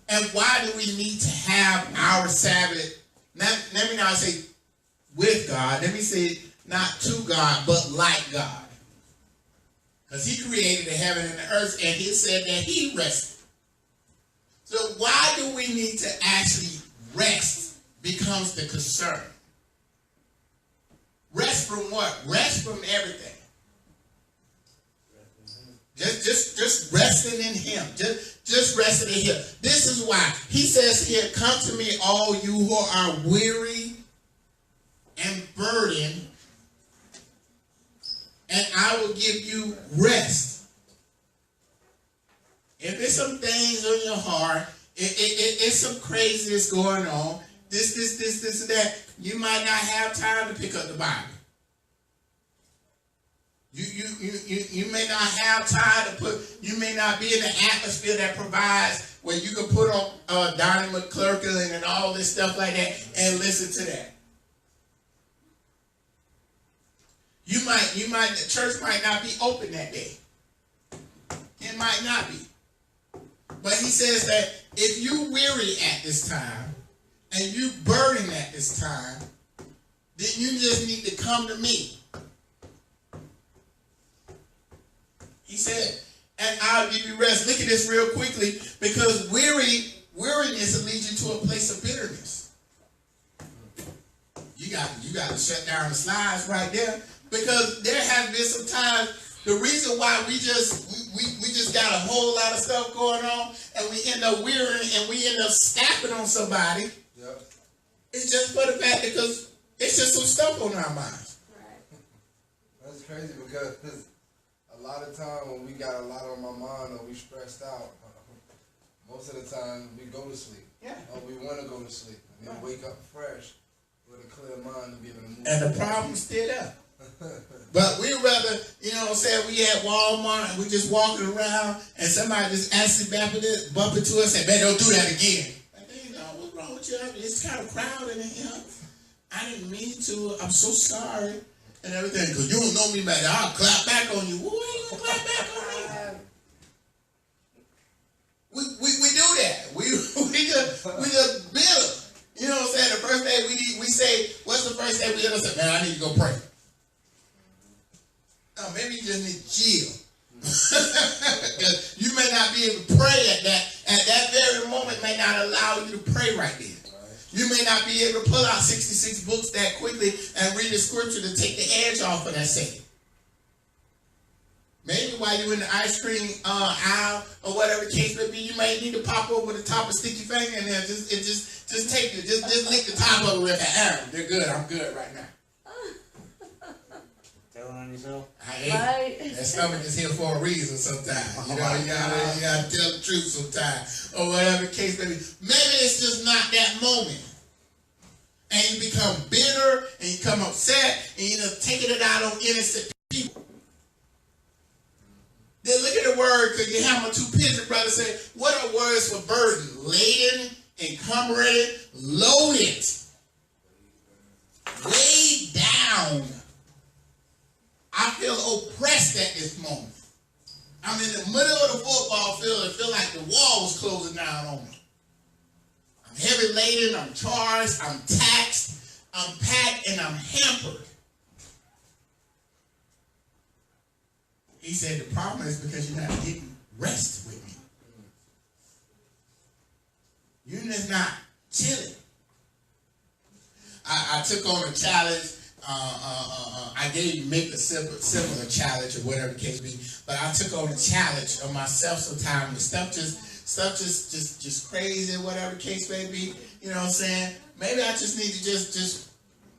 And why do we need to have our Sabbath? Let me not say with God. Let me say not to God, but like God. Because he created the heaven and the earth, and he said that he rested. So why do we need to actually rest becomes the concern. Rest from what? Rest from everything. Just resting in him. Just resting in him. This is why. He says here, come to me all you who are weary and burdened, and I will give you rest. If there's some things on your heart, it's some craziness going on, this, and that, you might not have time to pick up the Bible. You may not have time to you may not be in the atmosphere that provides where you can put on Donnie McClurkin and all this stuff like that and listen to that. The church might not be open that day. It might not be. But he says that if you weary at this time and you burden at this time, then you just need to come to me. He said, and I'll give you rest. Look at this real quickly, because weariness will lead you to a place of bitterness. You got to shut down the slides right there, because there have been some times. The reason why we just got a whole lot of stuff going on, and we end up wearying and we end up snapping on somebody. Yep. It's just for the fact because it's just some stuff on our minds. Right. That's crazy, because a lot of time when we got a lot on my mind or we stressed out, most of the time we go to sleep. Yeah. Or we want to go to sleep and then wake up fresh with a clear mind to be able to move. And the problem's still there. But we rather, we at Walmart and we just walking around and somebody just accidentally bump into us and say, man, don't do that again. Like, what's wrong with you? It's kind of crowded in here. I didn't mean to. I'm so sorry. And everything, because you don't know me, man. I'll clap back on you. Why you gonna clap back on me? We do that. We just bitter. You know what I'm saying? The first day we say, what's the first day we ever say? Man, I need to go pray. No, maybe you just need to chill. Because you may not be able to pray at that very moment may not allow you to pray right then. You may not be able to pull out 66 books that quickly and read the scripture to take the edge off of that second. Maybe while you're in the ice cream aisle or whatever the case may be, you may need to pop over the top of sticky finger and then just take it. Just lick the top of it with an arrow. They're good. I'm good right now. Telling on yourself? Right. That stomach is here for a reason sometimes. You gotta tell the truth sometimes. Or whatever the case may be. Maybe it's just not that moment. and you become bitter, and you become upset, and you know taking it out on innocent people. Then look at the word, because you have my two pictures, brother, say, what are words for burden? Laden, encumbered, loaded, weighed down. I feel oppressed at this moment. I'm in the middle of the football field and feel like the wall was closing down on me. I'm heavy laden, I'm charged, I'm taxed, I'm packed, and I'm hampered. He said the problem is because you're not getting rest with me. You're just not chilling. I took on a challenge. I gave Mick a similar challenge or whatever the case be, but I took on a challenge of myself sometimes with stuff just crazy, whatever the case may be. You know what I'm saying? Maybe I just need to just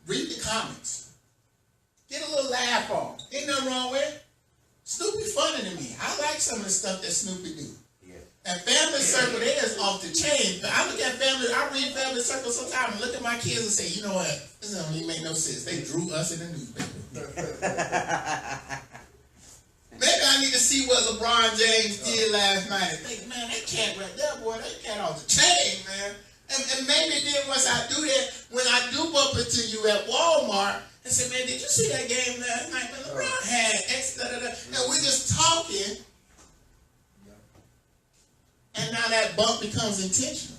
read the comments, get a little laugh on. Ain't nothing wrong with it. Snoopy funny to me. I like some of the stuff that Snoopy do. And Family Circle, they is off the chain. But I look at I read Family Circle sometimes and look at my kids and say, you know what? This doesn't even make no sense. They drew us in the newspaper. Maybe I need to see what LeBron James did last night and think, man, they can't rap that boy. They can't off the chain, man. And maybe then once I do that, when I do bump into you at Walmart, and say, man, did you see that game last night? Man, LeBron had X, da, da, da. And we're just talking. And now that bump becomes intentional.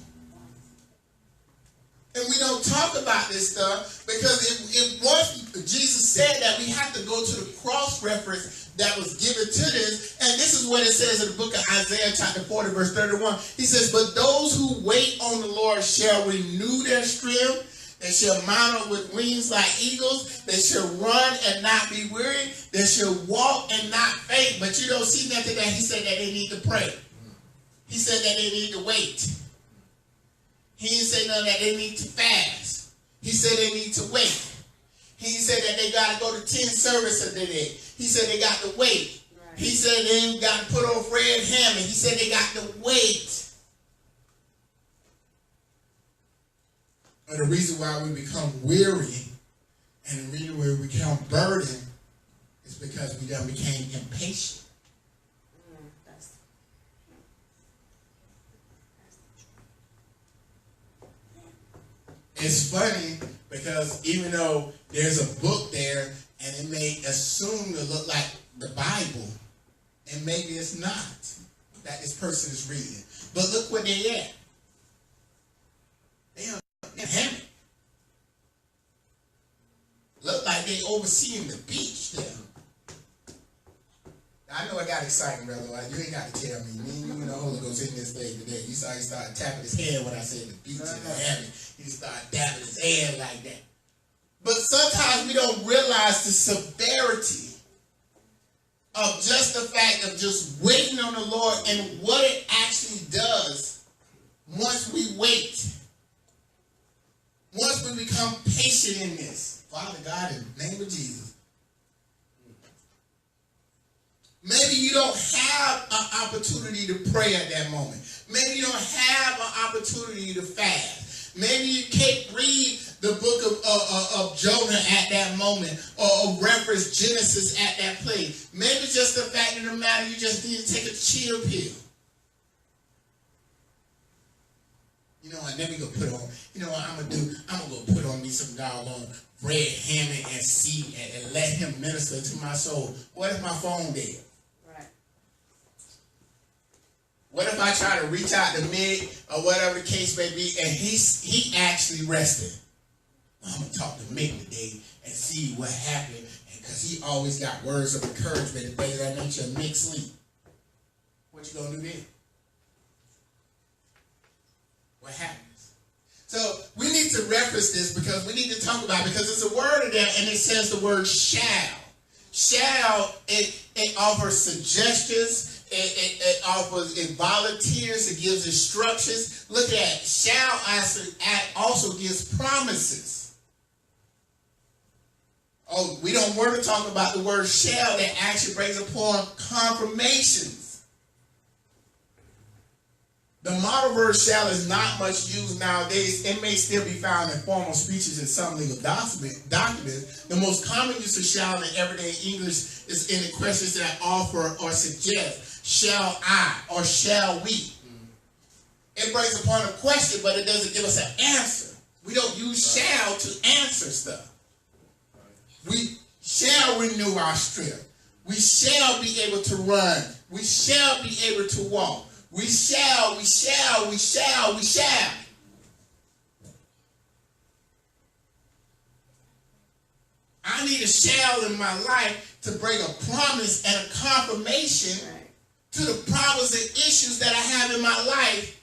And we don't talk about this stuff because it once Jesus said that we have to go to the cross reference that was given to this. And this is what it says in the book of Isaiah chapter 40 verse 31. He says, but those who wait on the Lord shall renew their strength. They shall mount up with wings like eagles. They shall run and not be weary. They shall walk and not faint. But you don't see nothing that he said that they need to pray. He said that they need to wait. He didn't say nothing that they need to fast. He said they need to wait. He said that they got to go to 10 services a day. He said they got to wait. Right. He said they got to put on Fred Hammond. He said they got to wait. And the reason why we become weary and the reason why we become burdened is because we done became impatient. It's funny because even though there's a book there and it may assume to look like the Bible, and maybe it's not that this person is reading. But look where they're at. They are in heaven. Look like they overseeing the beach there. I know I got exciting, brother. You ain't got to tell me. Me and you and the Holy Ghost in this thing today. You saw he started tapping his head when I said the beach in heaven. He started dabbing his head like that. But sometimes we don't realize the severity of just the fact of just waiting on the Lord and what it actually does once we wait. Once we become patient in this. Father God, in the name of Jesus. Maybe you don't have an opportunity to pray at that moment. Maybe you don't have an opportunity to fast. Maybe you can't read the book of Jonah at that moment or reference Genesis at that place. Maybe just the fact of the matter, you just need to take a chill pill. You know what, let me go put on, you know what I'm going to do? I'm going to go put on me some doggone Fred Hammond and see and let him minister to my soul. What if my phone dead? What if I try to reach out to Mick or whatever the case may be and he actually rested? Well, I'm going to talk to Mick today and see what happened because he always got words of encouragement and things of that nature and Mick sleep. What you going to do then? What happens? So we need to reference this because we need to talk about it because it's a word in there and it says the word shall. Shall, it offers suggestions. It offers, it volunteers, it gives instructions. Look at that. Shall also gives promises. Oh, we don't want to talk about the word shall that actually brings upon confirmations. The model verb shall is not much used nowadays. It may still be found in formal speeches in some legal documents. The most common use of shall in everyday English is in the questions that offer or suggest. Shall I or shall we? It brings upon a question, but it doesn't give us an answer. We don't use shall to answer stuff. We shall renew our strength. We shall be able to run. We shall be able to walk. We shall. I need a shall in my life to bring a promise and a confirmation to the problems and issues that I have in my life.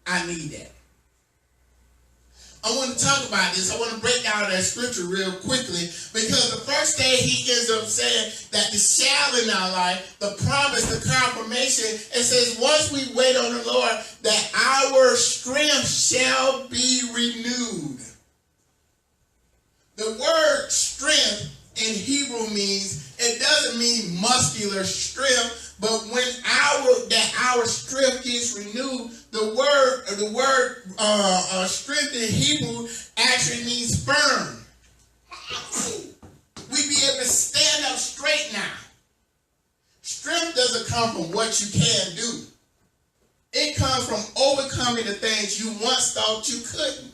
I need that. I want to talk about this. I want to break down that scripture real quickly, because the first thing he ends up saying that the shall in our life, the promise, the confirmation, it says once we wait on the Lord, that our strength shall be renewed. The word strength in Hebrew means, it doesn't mean muscular strength, but when our strength gets renewed, the word strength in Hebrew actually means firm. We be able to stand up straight now. Strength doesn't come from what you can do. It comes from overcoming the things you once thought you couldn't.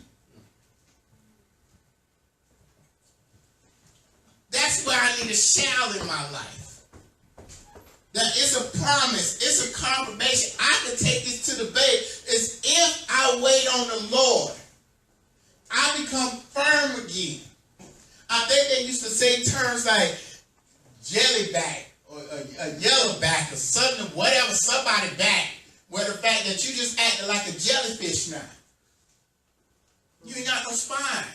That's why I need a shall in my life. That it's a promise, it's a confirmation. I can take this to the bank. It's if I wait on the Lord, I become firm again. I think they used to say terms like jellyback or a yellowback or something, whatever, somebody back, where the fact that you just acting like a jellyfish now. You ain't got no spine.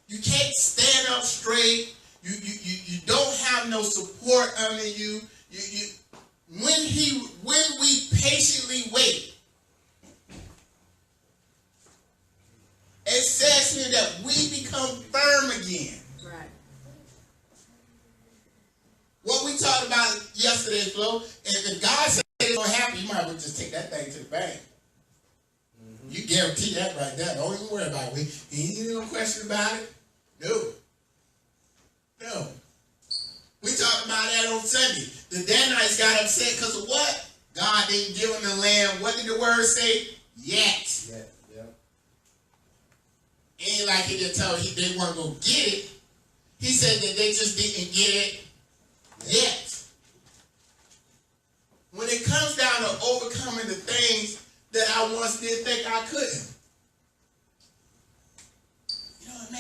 You can't stand up straight. You don't have no support under you. When we patiently wait, it says here that we become firm again. Right. What we talked about yesterday, Flo, if God said it's so happy, you might as well just take that thing to the bank. You guarantee that right there. Don't even worry about it. Ain't no question about it. No. We talked about that on Sunday. The Danites got upset because of what? God didn't give them the land. What did the word say? Yet. Yeah. Ain't like he didn't tell them they weren't going to get it. He said that they just didn't get it yet. When it comes down to overcoming the things that I once did think I couldn't. You know what,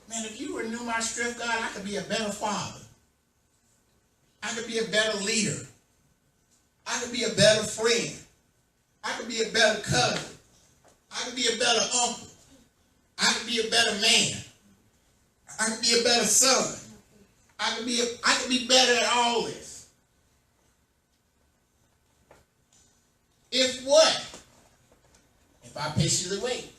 man, if you renew my strength, God, I could be a better father. I could be a better leader. I could be a better friend. I could be a better cousin. I could be a better uncle. I could be a better man. I could be a better son. I could be better at all this. If what? If I patiently wait.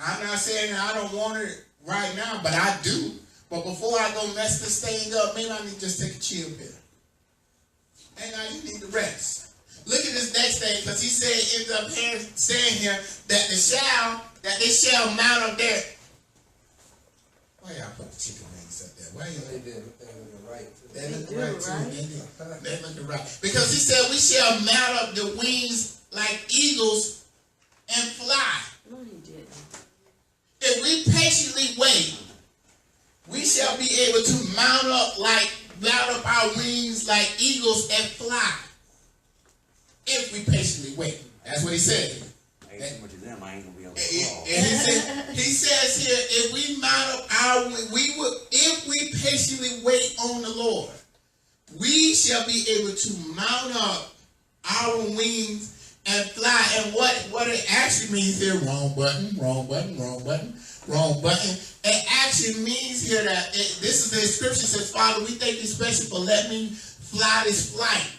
I'm not saying I don't want it right now, but I do. But before I go mess this thing up, maybe I need to just take a chill pill. And now you need to rest. Look at this next thing, because he said, ends up saying here that they shall mount up there. Why y'all put the chicken wings up there? Why They you did. They looking right. They look right too. They look right. Because he said we shall mount up the wings like eagles and fly. No, he didn't. If we patiently wait, we shall be able to mount up our wings like eagles and fly. If we patiently wait. That's what he said. I ain't too much of them, I ain't gonna be able to fall. And he says here, if we mount up our wings, if we patiently wait on the Lord, we shall be able to mount up our wings and fly. And what it actually means here, wrong button. It actually means here that this is the scripture says, Father, we thank you especially for letting me fly this flight.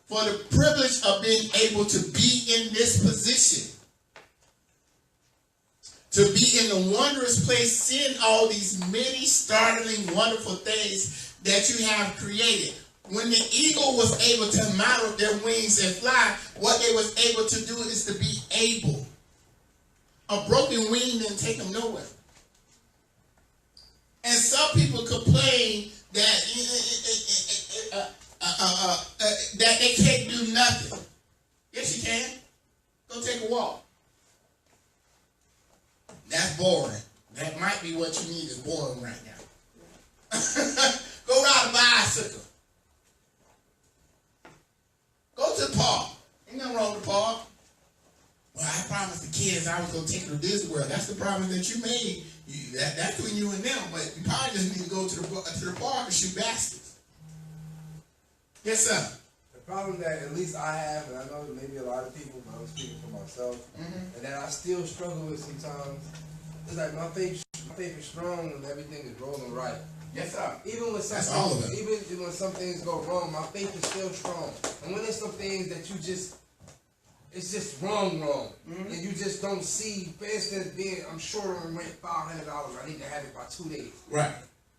For the privilege of being able to be in this position. To be in the wondrous place, seeing all these many startling, wonderful things that you have created. when the eagle was able to mount up their wings and fly, what they was able to do is to be able. A broken wing didn't take them nowhere. And some people complain that that they can't do nothing. Yes, you can. Go take a walk. That's boring. That might be what you need is boring right now. Go ride a bicycle. Go to the park. Ain't nothing wrong with the park. Well, I promised the kids I was going to take them to Disney World. That's the promise that you made. That's between you and them. But you probably just need to go to the park and shoot baskets. Yes, sir. The problem that at least I have, and I know maybe a lot of people, but I'm speaking for myself, and that I still struggle with sometimes, is like my faith is strong when everything is rolling right. Yes, sir. Even when some That's all of things, it. even when some things go wrong, my faith is still strong. And when there's some things that you just, it's just wrong, and you just don't see. For instance, I'm short on rent $500. I need to have it by 2 days. Right.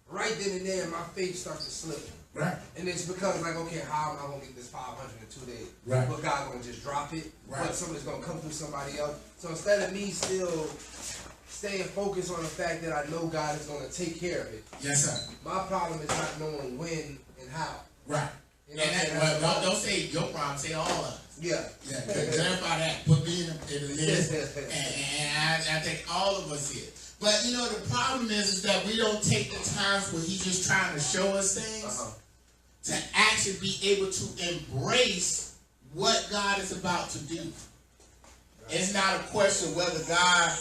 Right then and there, my faith starts to slip. Right. And it's because, like, okay, how am I gonna get this 500 in 2 days? Right. But God gonna just drop it. Right. But somebody's gonna come through somebody else. So instead of me still staying focused on the fact that I know God is gonna take care of it, Yes, sir. my problem is not knowing when and how. Right. You know And what I'm that, saying? well, don't say your problem, say all of us. Yeah. Yeah, clarify that. Put me in the list. and I think all of us here. But you know, the problem is that we don't take the times when he's just trying to show us things to actually be able to embrace what God is about to do. It's not a question whether God,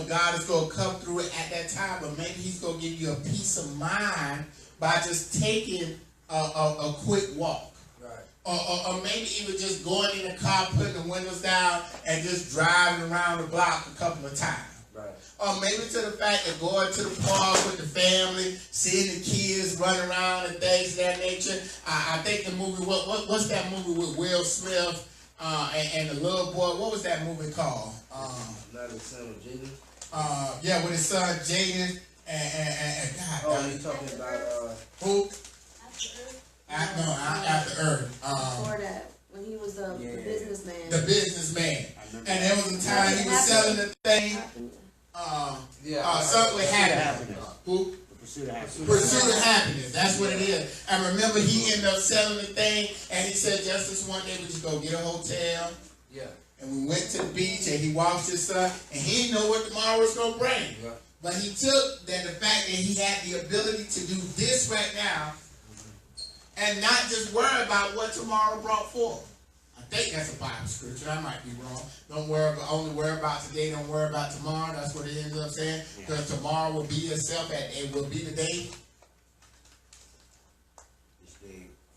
God is going to come through it at that time, but maybe he's going to give you a peace of mind by just taking a quick walk. Or maybe even just going in the car, putting the windows down, and just driving around the block a couple of times. Right. Or maybe to the fact that going to the park with the family, seeing the kids running around and things of that nature. I think the movie, what's that movie with Will Smith and the little boy? What was that movie called? Not his son of Jaden. Yeah, with his son Jaden and God. Oh, you talking about who? After Earth. Before that, when he was the businessman. The businessman. And there was a time he was selling the thing. Something with happiness. Who? The Pursuit of Happiness. Pursuit of Happiness. That's what it is. And remember, he ended up selling the thing, and he said, just this one day we just go get a hotel. Yeah. And we went to the beach, and he watched his son, and he didn't know what tomorrow was going to bring. Yeah. But he took the fact that he had the ability to do this right now, and not just worry about what tomorrow brought forth. I think that's a Bible scripture. I might be wrong. Only worry about today. Don't worry about tomorrow. That's what it ends up saying. Because tomorrow will be itself. It will be the day.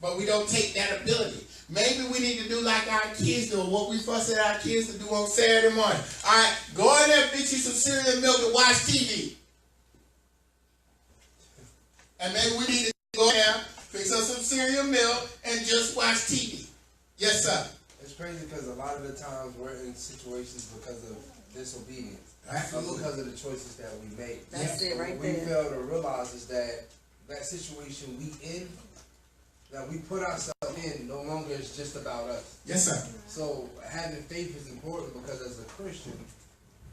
But we don't take that ability. Maybe we need to do like our kids do, what we fuss at our kids to do on Saturday morning. All right, go in there, fix you some cereal and milk and watch TV. And maybe we need to go there, fix us some cereal and milk, and just watch TV. Yes, sir. It's crazy because a lot of the times we're in situations because of disobedience. Absolutely. Because of the choices that we make. That's it right What we there. fail to realize is that situation we in, that we put ourselves in, no longer is just about us. Yes, sir. So having faith is important because as a Christian,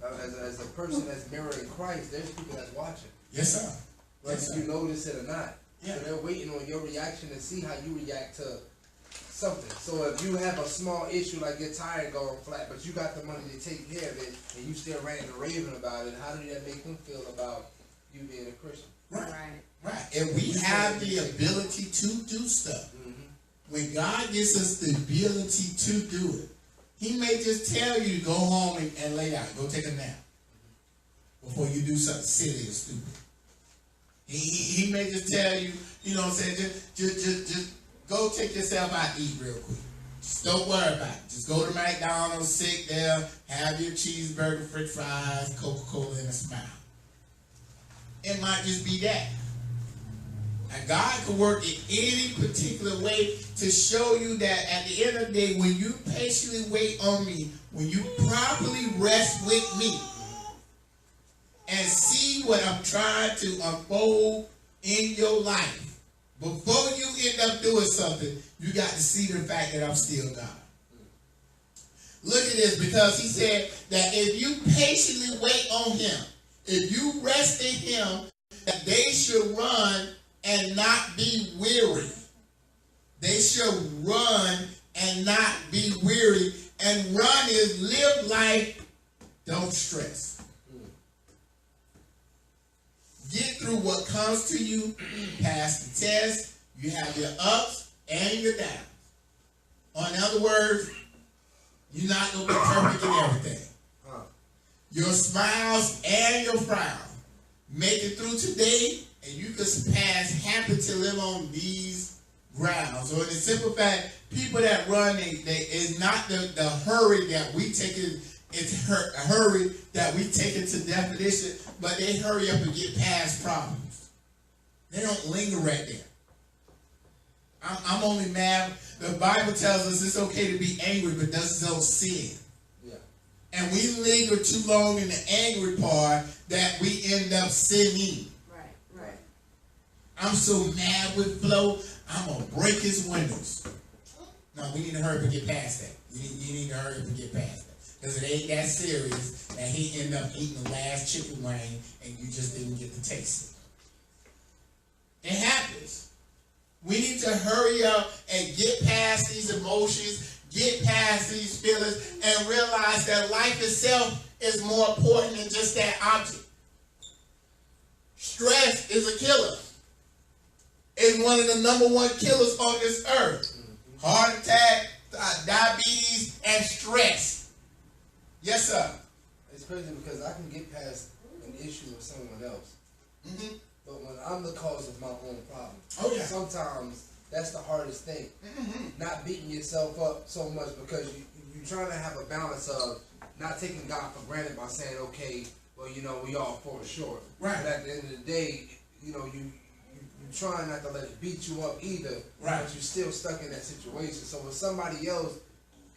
as a person that's mirroring Christ, there's people that's watching. Yes, sir. Whether Yes, sir. you notice it or not. Yeah. So they're waiting on your reaction to see how you react to something. So if you have a small issue like your tire going flat, but you got the money to take care of it, and you still ranting and raving about it, how did that make them feel about you being a Christian? Right. And we have the ability to do stuff. When God gives us the ability to do it, he may just tell you to go home and lay down, go take a nap before you do something silly or stupid. He may just tell you, you know what I'm saying, just go take yourself out to eat real quick. Just don't worry about it. Just go to McDonald's, sit there, have your cheeseburger, french fries, Coca-Cola, and a smile. It might just be that. And God can work in any particular way to show you that at the end of the day, when you patiently wait on me, when you properly rest with me, and see what I'm trying to unfold in your life, before you end up doing something, you got to see the fact that I'm still God. Look at this, because he said that if you patiently wait on him, if you rest in him, that they should run and not be weary. They should run and not be weary. And run is live life, don't stress. Get through what comes to you, pass the test. You have your ups and your downs. Or in other words, you're not going to be perfect in everything. Your smiles and your frowns. Make it through today, and you can pass happy to live on these grounds. Or in the simple fact, people that run, it's not the hurry that we take it. It's a hurry that we take it to definition, but they hurry up and get past problems. They don't linger right there. I'm only mad. The Bible tells us it's okay to be angry, but don't sin. Yeah. And we linger too long in the angry part that we end up sinning. Right. I'm so mad with Flo, I'm going to break his windows. No, we need to hurry up and get past that. You need to hurry up and get past that. Because it ain't that serious that he ended up eating the last chicken wing and you just didn't get to taste it. It happens. We need to hurry up and get past these emotions, get past these feelings, and realize that life itself is more important than just that object. Stress is a killer. It's one of the #1 killers on this earth. Heart attack, diabetes, and stress. Yes, sir. It's crazy because I can get past an issue with someone else. Mm-hmm. But when I'm the cause of my own problem, sometimes that's the hardest thing. Mm-hmm. Not beating yourself up so much because you're trying to have a balance of not taking God for granted by saying, okay, well, we all fall short. Right. But at the end of the day, you trying not to let it beat you up either. Right. But you're still stuck in that situation. So with somebody else,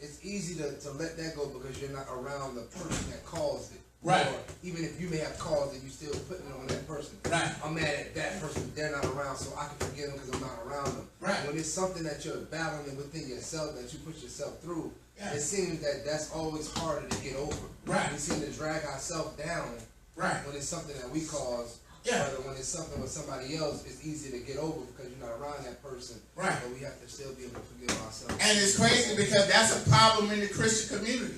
it's easy to let that go because you're not around the person that caused it. Right. Or even if you may have caused it, you still putting it on that person. Right. I'm mad at that person. They're not around, so I can forgive them because I'm not around them. Right. When it's something that you're battling within yourself, that you put yourself through, it seems that that's always harder to get over. Right. We seem to drag ourselves down. Right. When it's something that we caused. Yeah. But when it's something with somebody else, it's easy to get over because you're not around that person. Right. But we have to still be able to forgive ourselves. And it's crazy because that's a problem in the Christian community.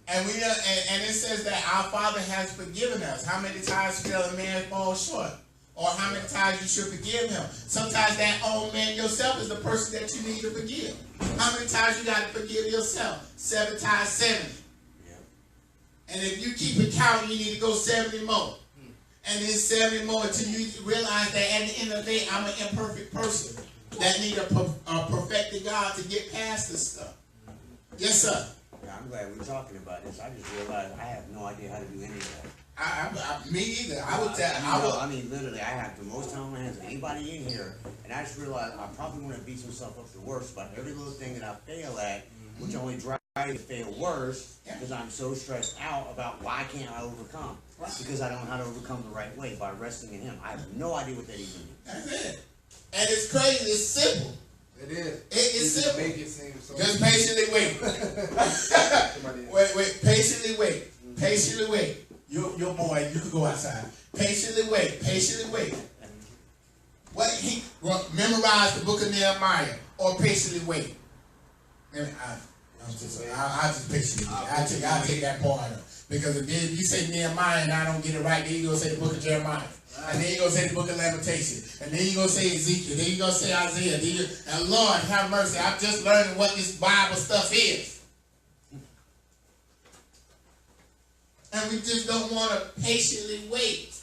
And and it says that our Father has forgiven us. How many times shall a man fall short? Or how many times you should forgive him? Sometimes that old man yourself is the person that you need to forgive. How many times you got to forgive yourself? 7 times 70. Yeah. And if you keep it counting, you need to go 70 more. And then 70 more until you realize that at the end of the day, I'm an imperfect person that need a perfected God to get past this stuff. Yes, sir. Yeah, I'm glad we're talking about this. I just realized I have no idea how to do any of that. Me either. I mean, literally, I have the most time on my hands than anybody in here, and I just realized I probably want to beat myself up the worst about every little thing that I fail at, which only drives me to fail worse because I'm so stressed out about why can't I overcome. Because I don't know how to overcome the right way by resting in Him. I have no idea what that even means. That's it. And it's crazy. It's simple. It is. It's simple. Make it seem so. Just patiently wait. wait. Patiently wait. Patiently wait. Your boy, you can go outside. Patiently wait. Patiently wait. Memorize the book of Nehemiah or patiently wait. I'll just patiently wait. I'll take that part out. Because if you say Nehemiah and I don't get it right, then you're going to say the book of Jeremiah. And then you're going to say the book of Lamentations. And then you're going to say Ezekiel. Then you're going to say Isaiah. And Lord, have mercy. I'm just learning what this Bible stuff is. And we just don't want to patiently wait.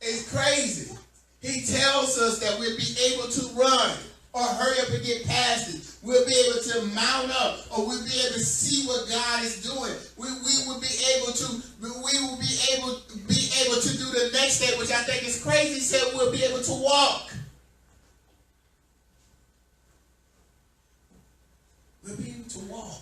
It's crazy. He tells us that we'll be able to run or hurry up and get past it. We'll be able to mount up, or we'll be able to see what God is doing. We will be able to do the next step, which I think is crazy. He said we'll be able to walk. We'll be able to walk.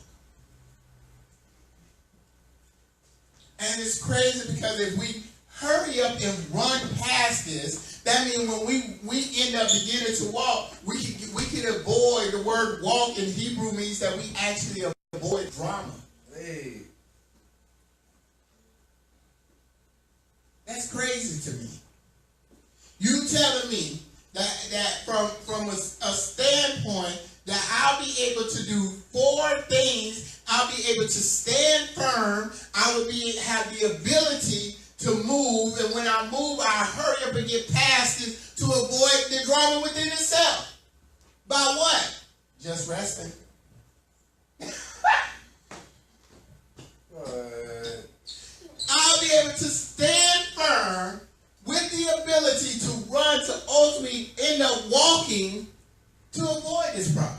And it's crazy because if we hurry up and run past this, That means when we end up beginning to walk, we can avoid the word walk in Hebrew means that we actually avoid drama. Hey. That's crazy to me. You telling me that from a standpoint that I'll be able to do 4 things, I'll be able to stand firm, I will have the ability to move, and when I move, I hurry up and get past it to avoid the drama within itself. By what? Just resting. I'll be able to stand firm with the ability to run to ultimately end up walking to avoid this problem.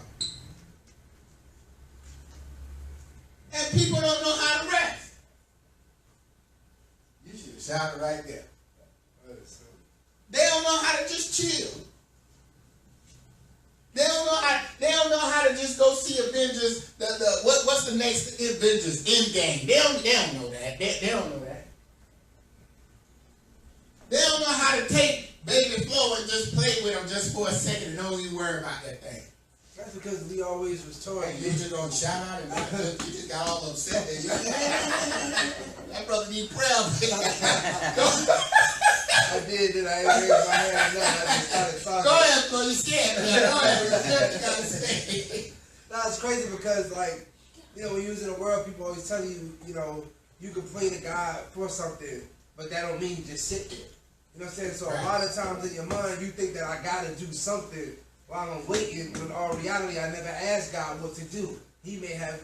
And people don't know how to rest. You should have shouted right there. They don't know how to just chill. They don't know how to just go see Avengers. What's the next Avengers Endgame? They don't know that. They don't know that. They don't know how to take Baby Flo and just play with them just for a second and only worry about that thing. That's because we always was taught. Hey, you just gonna shout out and you just got all upset. That brother need prayer. I did, and I ain't raised my hand. I just started talking. Go ahead, Flo. You scared, man. Go ahead. What you gotta say? No, it's crazy because, like, you know, when you're in the world, people always tell you, you know, you can pray to God for something, but that don't mean just sit there. You know what I'm saying? So right. A lot of times in your mind, you think that I gotta do something while I'm waiting, when in all reality, I never asked God what to do. He may have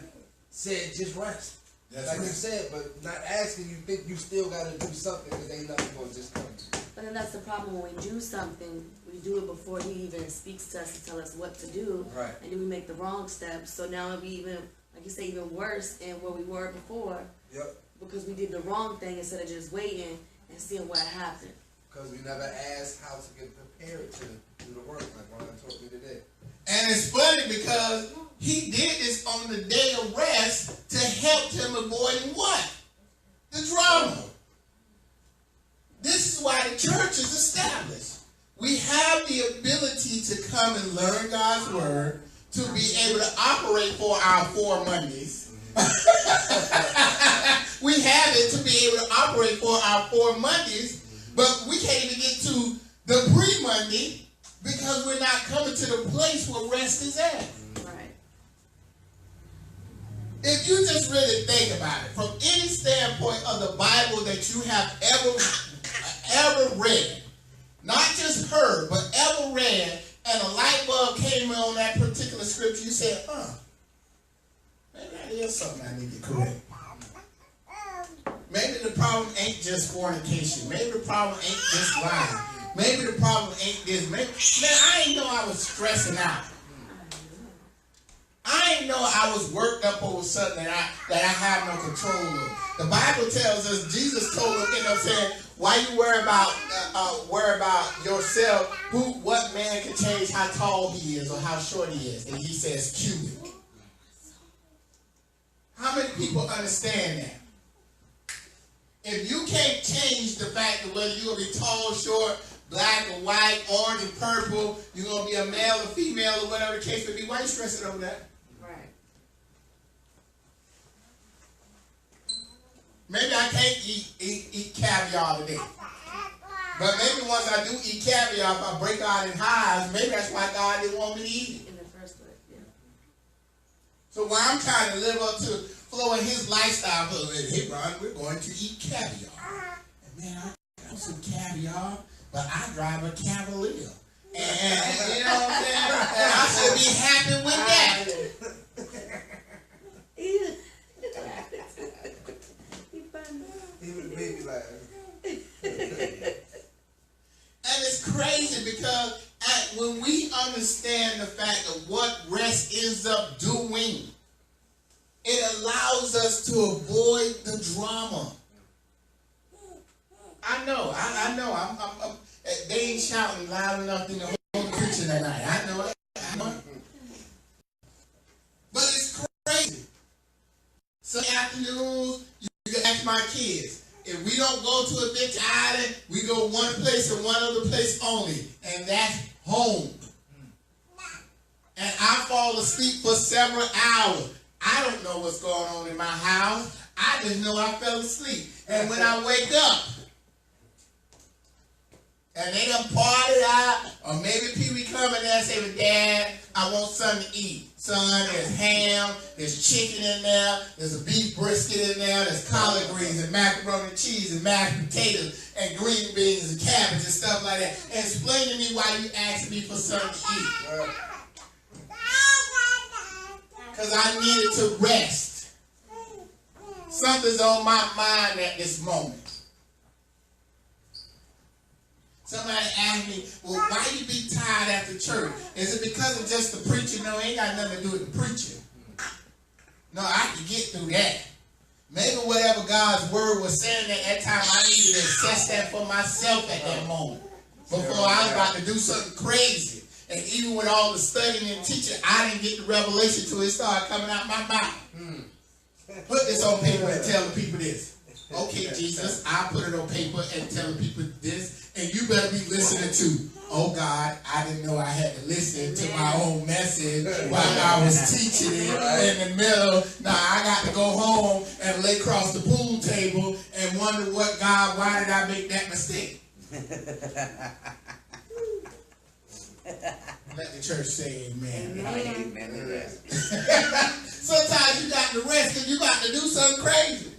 said, just rest. That's like right. you said, but not asking, you think you still gotta do something because ain't nothing gonna just come. But then that's the problem when we do something, we do it before he even speaks to us to tell us what to do. Right. And then we make the wrong steps. So now it'll be even, like you say, even worse than where we were before. Yep. Because we did the wrong thing instead of just waiting and seeing what happened. Because we never asked how to get prepared to do the work, like Ron taught me today. And it's funny because he did this on the day of rest to help him avoiding what? The drama. This is why the church is established. We have the ability to come and learn God's word, to be able to operate for our 4 Mondays. We have it to be able to operate for our 4 Mondays, but we can't even get to the pre-Monday because we're not coming to the place where rest is at. Right. If you just really think about it, from any standpoint of the Bible that you have ever read, not just heard, but ever read, and a light bulb came on that particular scripture, you said, maybe that is something I need to correct. Maybe the problem ain't just fornication. Maybe the problem ain't just lying. Maybe the problem ain't this. Man, I ain't know I was stressing out. I ain't know I was worked up over something that I have no control of. The Bible tells us, Jesus told them, you know, saying, why you worry about yourself? What man can change how tall he is or how short he is? And he says, cubic. How many people understand that? If you can't change the fact of whether you're going to be tall, short, black or white, orange and purple, you're going to be a male or female or whatever the case may be, why are you stressing over that? Right. Maybe I can't eat caviar today. But maybe once I do eat caviar, if I break out in highs, maybe that's why God didn't want me to eat it. In the first place, yeah. So while I'm trying to live up to Flo and his lifestyle, hey Ron, we're going to eat caviar. And man, I got some caviar, but I drive a Cavalier. And you know what I'm saying? And I should be happy with that. Even the baby laugh. And it's crazy because when we understand the fact of what rest ends up doing, it allows us to avoid the drama. I know. I'm they ain't shouting loud enough in the whole kitchen tonight. I know it. But it's crazy. Some afternoons, you can ask my kids, If we don't go to a big island, we go one place and one other place only, and that's home. And I fall asleep for several hours. I don't know what's going on in my house. I just know I fell asleep. And when I wake up, and they done partied out, or maybe Pee-wee come in there and say, well, Dad, I want something to eat. Son, there's ham, there's chicken in there, there's a beef brisket in there, there's collard greens and macaroni and cheese and mashed potatoes and green beans and cabbage and stuff like that. And explain to me why you asked me for something to eat. Because I needed to rest. Something's on my mind at this moment. Somebody asked me, well, why you be tired after church? Is it because of just the preaching? No, it ain't got nothing to do with the preaching. No, I can get through that. Maybe whatever God's word was saying at that time, I needed to assess that for myself at that moment. Before I was about to do something crazy. And even with all the studying and teaching, I didn't get the revelation till it started coming out my mouth. Put this on paper and tell the people this. Okay, Jesus, I put it on paper and tell the people this. And you better be listening to, oh God, I didn't know I had to listen to my own message while I was teaching it in the middle. Now I got to go home and lay across the pool table and wonder what, God, why did I make that mistake? Let the church say amen. Amen. Sometimes you got to rest because you got to do something crazy.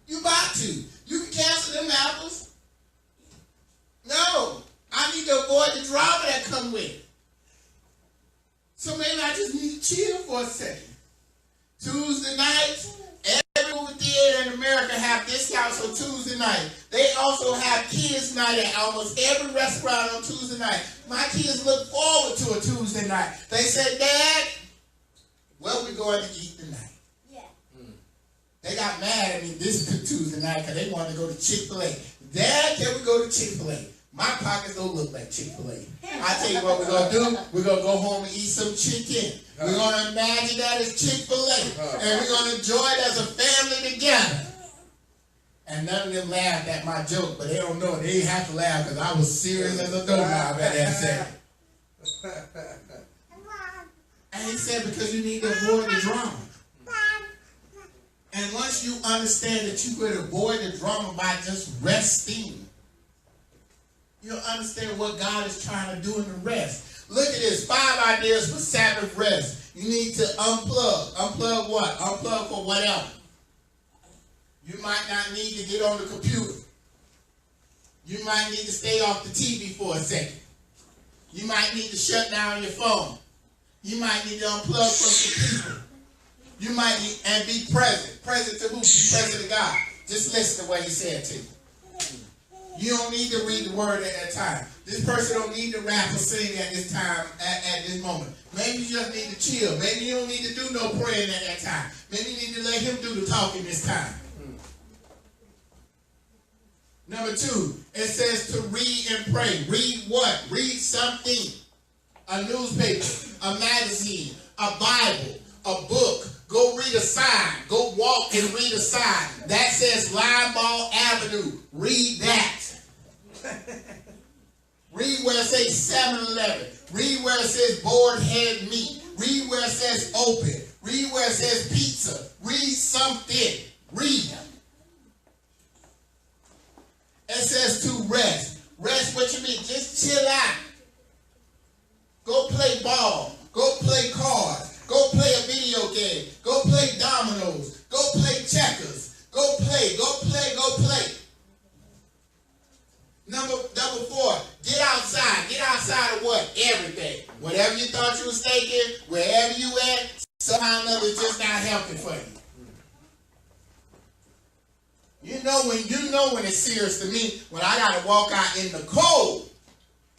You about to. You can cancel them apples. No. I need to avoid the drama that come with it. So maybe I just need to chill for a second. Tuesday nights, every movie theater in America have discounts on Tuesday night. They also have kids night at almost every restaurant on Tuesday night. My kids look forward to a Tuesday night. They say, Dad, where we going to eat tonight? They got mad at me this Tuesday night because they wanted to go to Chick-fil-A. Dad, can we go to Chick-fil-A? My pockets don't look like Chick-fil-A. I tell you what we're going to do. We're going to go home and eat some chicken. We're going to imagine that as Chick-fil-A. And we're going to enjoy it as a family together. And none of them laughed at my joke, but they don't know. They didn't have to laugh because I was serious as a doorknob at that second. And he said, because you need to avoid the drama. And once you understand that you could avoid the drama by just resting, you'll understand what God is trying to do in the rest. Look at this, 5 ideas for Sabbath rest. You need to unplug. Unplug what? Unplug for whatever. You might not need to get on the computer. You might need to stay off the TV for a second. You might need to shut down your phone. You might need to unplug from the people. You might need, and be present. Present to who? Be present to God. Just listen to what he said to you. You don't need to read the word at that time. This person don't need to rap or sing at this time, at this moment. Maybe you just need to chill. Maybe you don't need to do no praying at that time. Maybe you need to let him do the talking this time. Number 2, it says to read and pray. Read what? Read something. A newspaper, a magazine, a Bible, a book. Go read a sign. Go walk and read a sign. That says Limeball Avenue. Read that. Read where it says 7-Eleven. Read where it says board head meat. Read where it says open. Read where it says pizza. Read something. Read. It says to rest. Rest, what you mean? Just chill out. Go play ball. Go play cards. Go play a video game. Go play dominoes. Go play checkers. Go play. Go play. Go play. Number 4, get outside. Get outside of what? Everything. Whatever you thought you was thinking, wherever you at, somehow or another it's just not helping for you. You know when it's serious to me, when I gotta walk out in the cold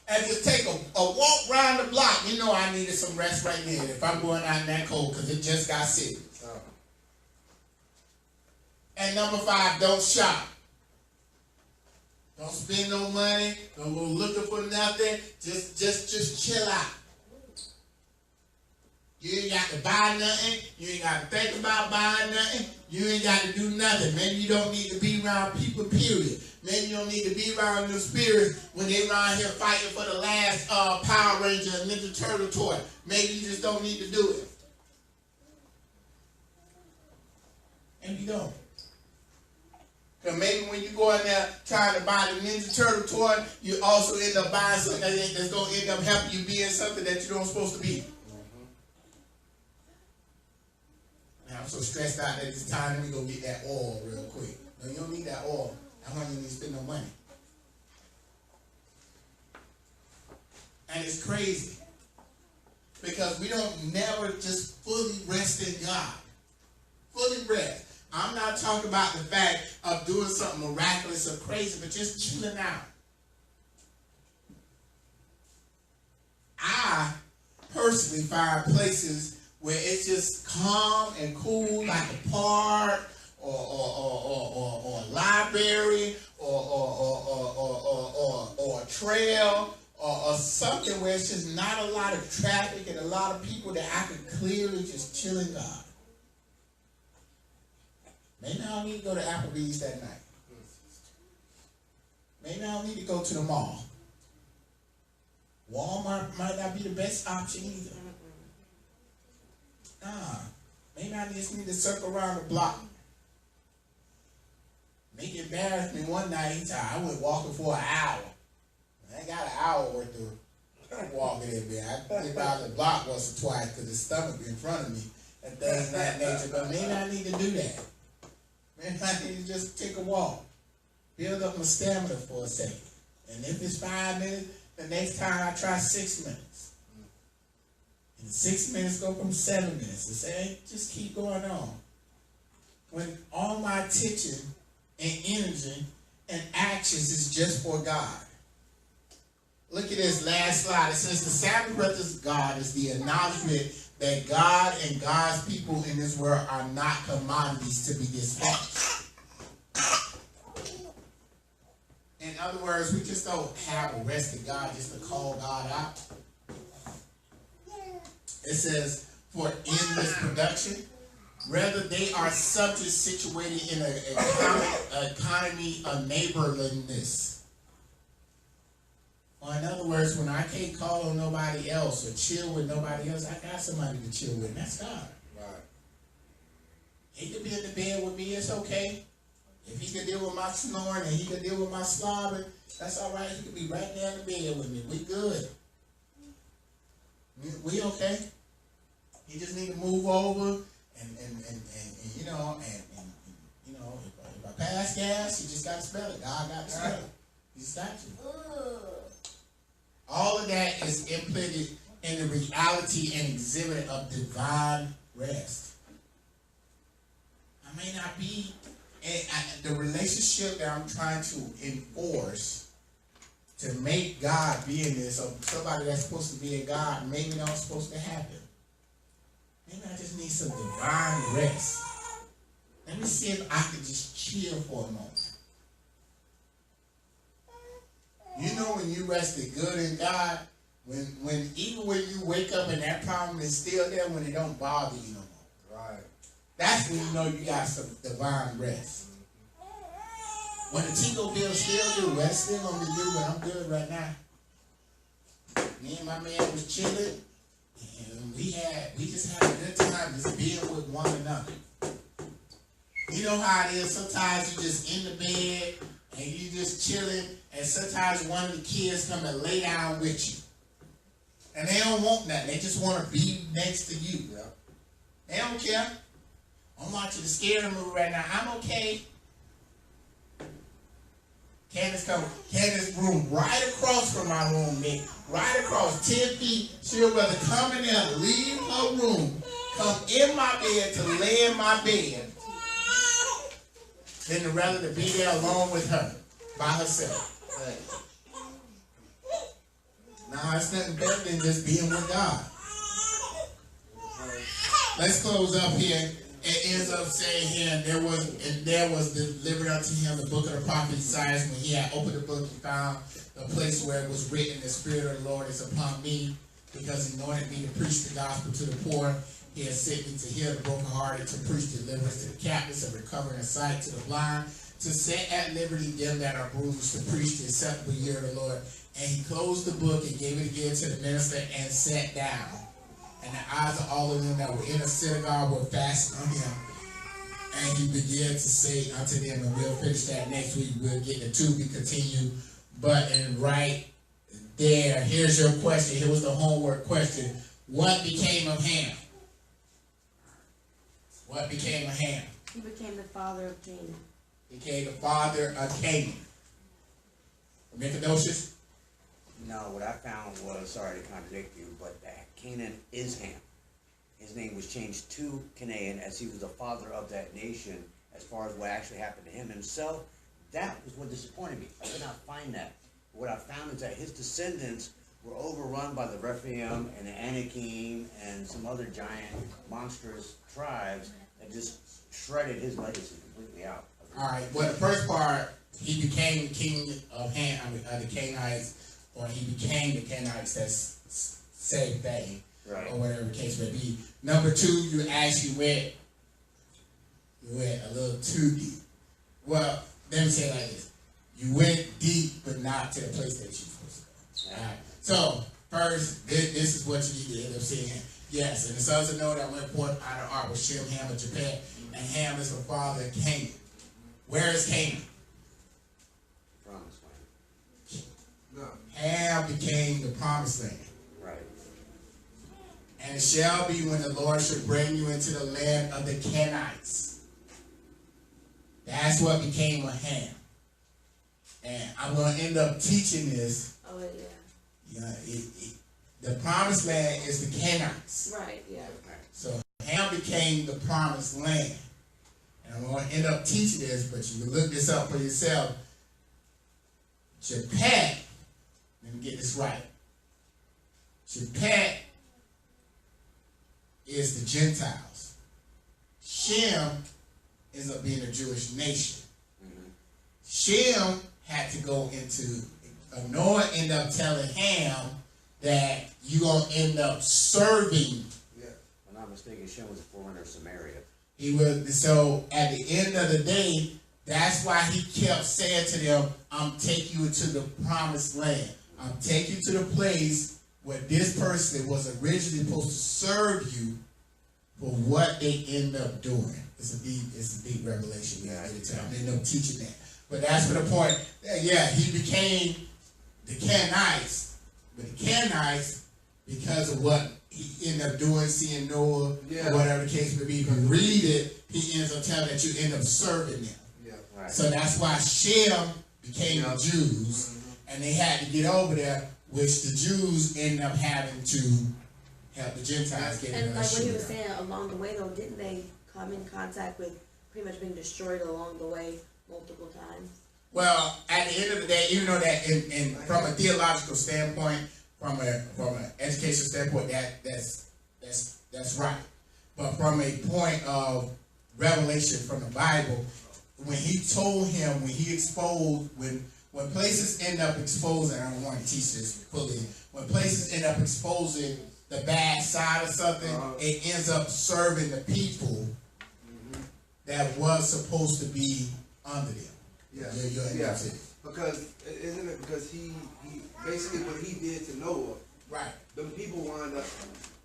and just take a walk around the block. You know I needed some rest right there if I'm going out in that cold because it just got serious. And number 5, don't shop. Don't spend no money. Don't go looking for nothing. Just chill out. You ain't got to buy nothing. You ain't got to think about buying nothing. You ain't got to do nothing. Maybe you don't need to be around people, period. Maybe you don't need to be around the spirits when they around here fighting for the last Power Ranger and Ninja Turtle toy. Maybe you just don't need to do it. And you don't. Because maybe when you go in there trying to buy the Ninja Turtle toy, you also end up buying something that's going to end up helping you be in something that you don't supposed to be. Now, I'm so stressed out that it's time. Let me go get that oil real quick. No, you don't need that oil. I don't even need to spend no money. And it's crazy. Because we don't never just fully rest in God. Fully rest. I'm not talking about the fact of doing something miraculous or crazy, but just chilling out. I personally find places where it's just calm and cool, like a park or a library or a trail or something where it's just not a lot of traffic and a lot of people that I could clearly just chill in God. Maybe I don't need to go to Applebee's that night. Maybe I don't need to go to the mall. Walmart might not be the best option either. Maybe I just need to circle around the block. Make it embarrass me one night. I went walking for an hour. I ain't got an hour worth of walking in there. I think about the block once or twice because his stomach in front of me and things of that nature. But maybe I need to do that. Maybe I need to just take a walk. Build up my stamina for a second. And if it's 5 minutes, the next time I try 6 minutes. And 6 minutes go from 7 minutes. And say, just keep going on. When all my attention and energy and actions is just for God. Look at this last slide. It says the Sabbath breath of God is the acknowledgement that God and God's people in this world are not commodities to be dispatched. In other words, we just don't have a rest of God just to call God out. It says, for endless production, rather they are subject situated in an economy of neighborliness. Or in other words, when I can't call on nobody else or chill with nobody else, I got somebody to chill with, and that's God. Right. He could be in the bed with me, it's okay. If he could deal with my snoring and he could deal with my slobbering, that's all right. He could be right there in the bed with me. We good. We okay. He just need to move over and you know, if I pass gas, you just got to smell it. God got to smell it. He just got to. All of that is implemented in the reality and exhibit of divine rest. I may not be the relationship that I'm trying to enforce to make God be in this, or somebody that's supposed to be a God, maybe not supposed to happen. Maybe I just need some divine rest. Let me see if I can just chill for a moment. You know when you rested good in God, when even when you wake up and that problem is still there, when it don't bother you no more. Right. That's when you know you got some divine rest. When the Tico bill still due, that's still gonna be due, but I'm good right now. Me and my man was chilling, and we just had a good time just being with one another. You know how it is, sometimes you just in the bed and you just chilling, and sometimes one of the kids come and lay down with you. And they don't want nothing, they just want to be next to you. Yeah. They don't care. I'm watching the scary movie right now. I'm okay. Candace room right across from my room, Nick. Right across 10 feet. She'll rather come in there, leave her room, come in my bed to lay in my bed, than to rather to be there alone with her, by herself. Nah, it's nothing better than just being with God. Let's close up here. It ends up saying here, there was delivered unto him the book of the prophet Isaiah. When he had opened the book, he found the place where it was written, the Spirit of the Lord is upon me, because he anointed me to preach the gospel to the poor. He has sent me to heal the brokenhearted, to preach deliverance to the captives, and recovering the sight to the blind, to set at liberty them that are bruised, to preach the acceptable year of the Lord. And he closed the book and gave it again to the minister and sat down. And the eyes of all of them that were in the synagogue were fastened on him. And he began to say unto them, and we'll finish that next week, we'll get the to be continued. But and right there, here's your question. Here was the homework question. What became of Ham? What became of Ham? He became the father of Canaan. He became the father of Canaan. Mephibosheth? No, what I found was, sorry to contradict you, but that Canaan is Ham. His name was changed to Canaan as he was the father of that nation. As far as what actually happened to him himself, that was what disappointed me. I could not find that. What I found is that his descendants were overrun by the Rephaim and the Anakim and some other giant, monstrous tribes that just shredded his legacy completely out. All right. Well, the first part, he became king of the Canaanites, or he became the Canaanites. That's same thing, Right. or whatever the case may be. Number two, you actually went a little too deep. Well, let me say it like this: you went deep, but not to the place that you're supposed to go. All right. So first, this is what you need to end up seeing. Yes, and the sons of Noah that went forth out of Ark was Shem, Ham, and Japheth, and Ham is the father of Canaan. Where is Canaan? Promised land. No. Ham became the promised land. Right. And it shall be when the Lord shall bring you into the land of the Canaanites. That's what became of Ham. And I'm going to end up teaching this. Oh, yeah. The promised land is the Canaanites. Right, yeah. So Ham became the promised land. And I'm going to end up teaching this, but you can look this up for yourself. Japheth, let me get this right. Japheth is the Gentiles. Shem ends up being a Jewish nation. Shem had to go into, Noah ended up telling Ham that you're going to end up serving. Yeah. If I'm not mistaken, Shem was a forerunner of Samaria. He was, so at the end of the day, that's why he kept saying to them, I'm taking you to the promised land. I'm taking you to the place where this person was originally supposed to serve you for what they end up doing. It's a deep revelation. We gotta get it to them. They end up teaching that. But that's for the point. Yeah, he became the Canaanites. But the Canaanites, because of what he ended up doing, seeing Noah, or whatever the case may be, if you read it, he ends up telling that you end up serving them. Yeah. Right. So that's why Shem became the Jews, and they had to get over there, which the Jews ended up having to help the Gentiles get And in like what he was saying, along the way though, didn't they come in contact with pretty much being destroyed along the way multiple times? Well, at the end of the day, even though that in from a theological standpoint, from an educational standpoint, that's right. But from a point of revelation from the Bible, when he told him, when he exposed, when places end up exposing, I don't want to teach this fully, when places end up exposing the bad side of something, it ends up serving the people that was supposed to be under them. Yeah. Yeah. Because isn't it because he basically what he did to Noah, Right. them people wound up,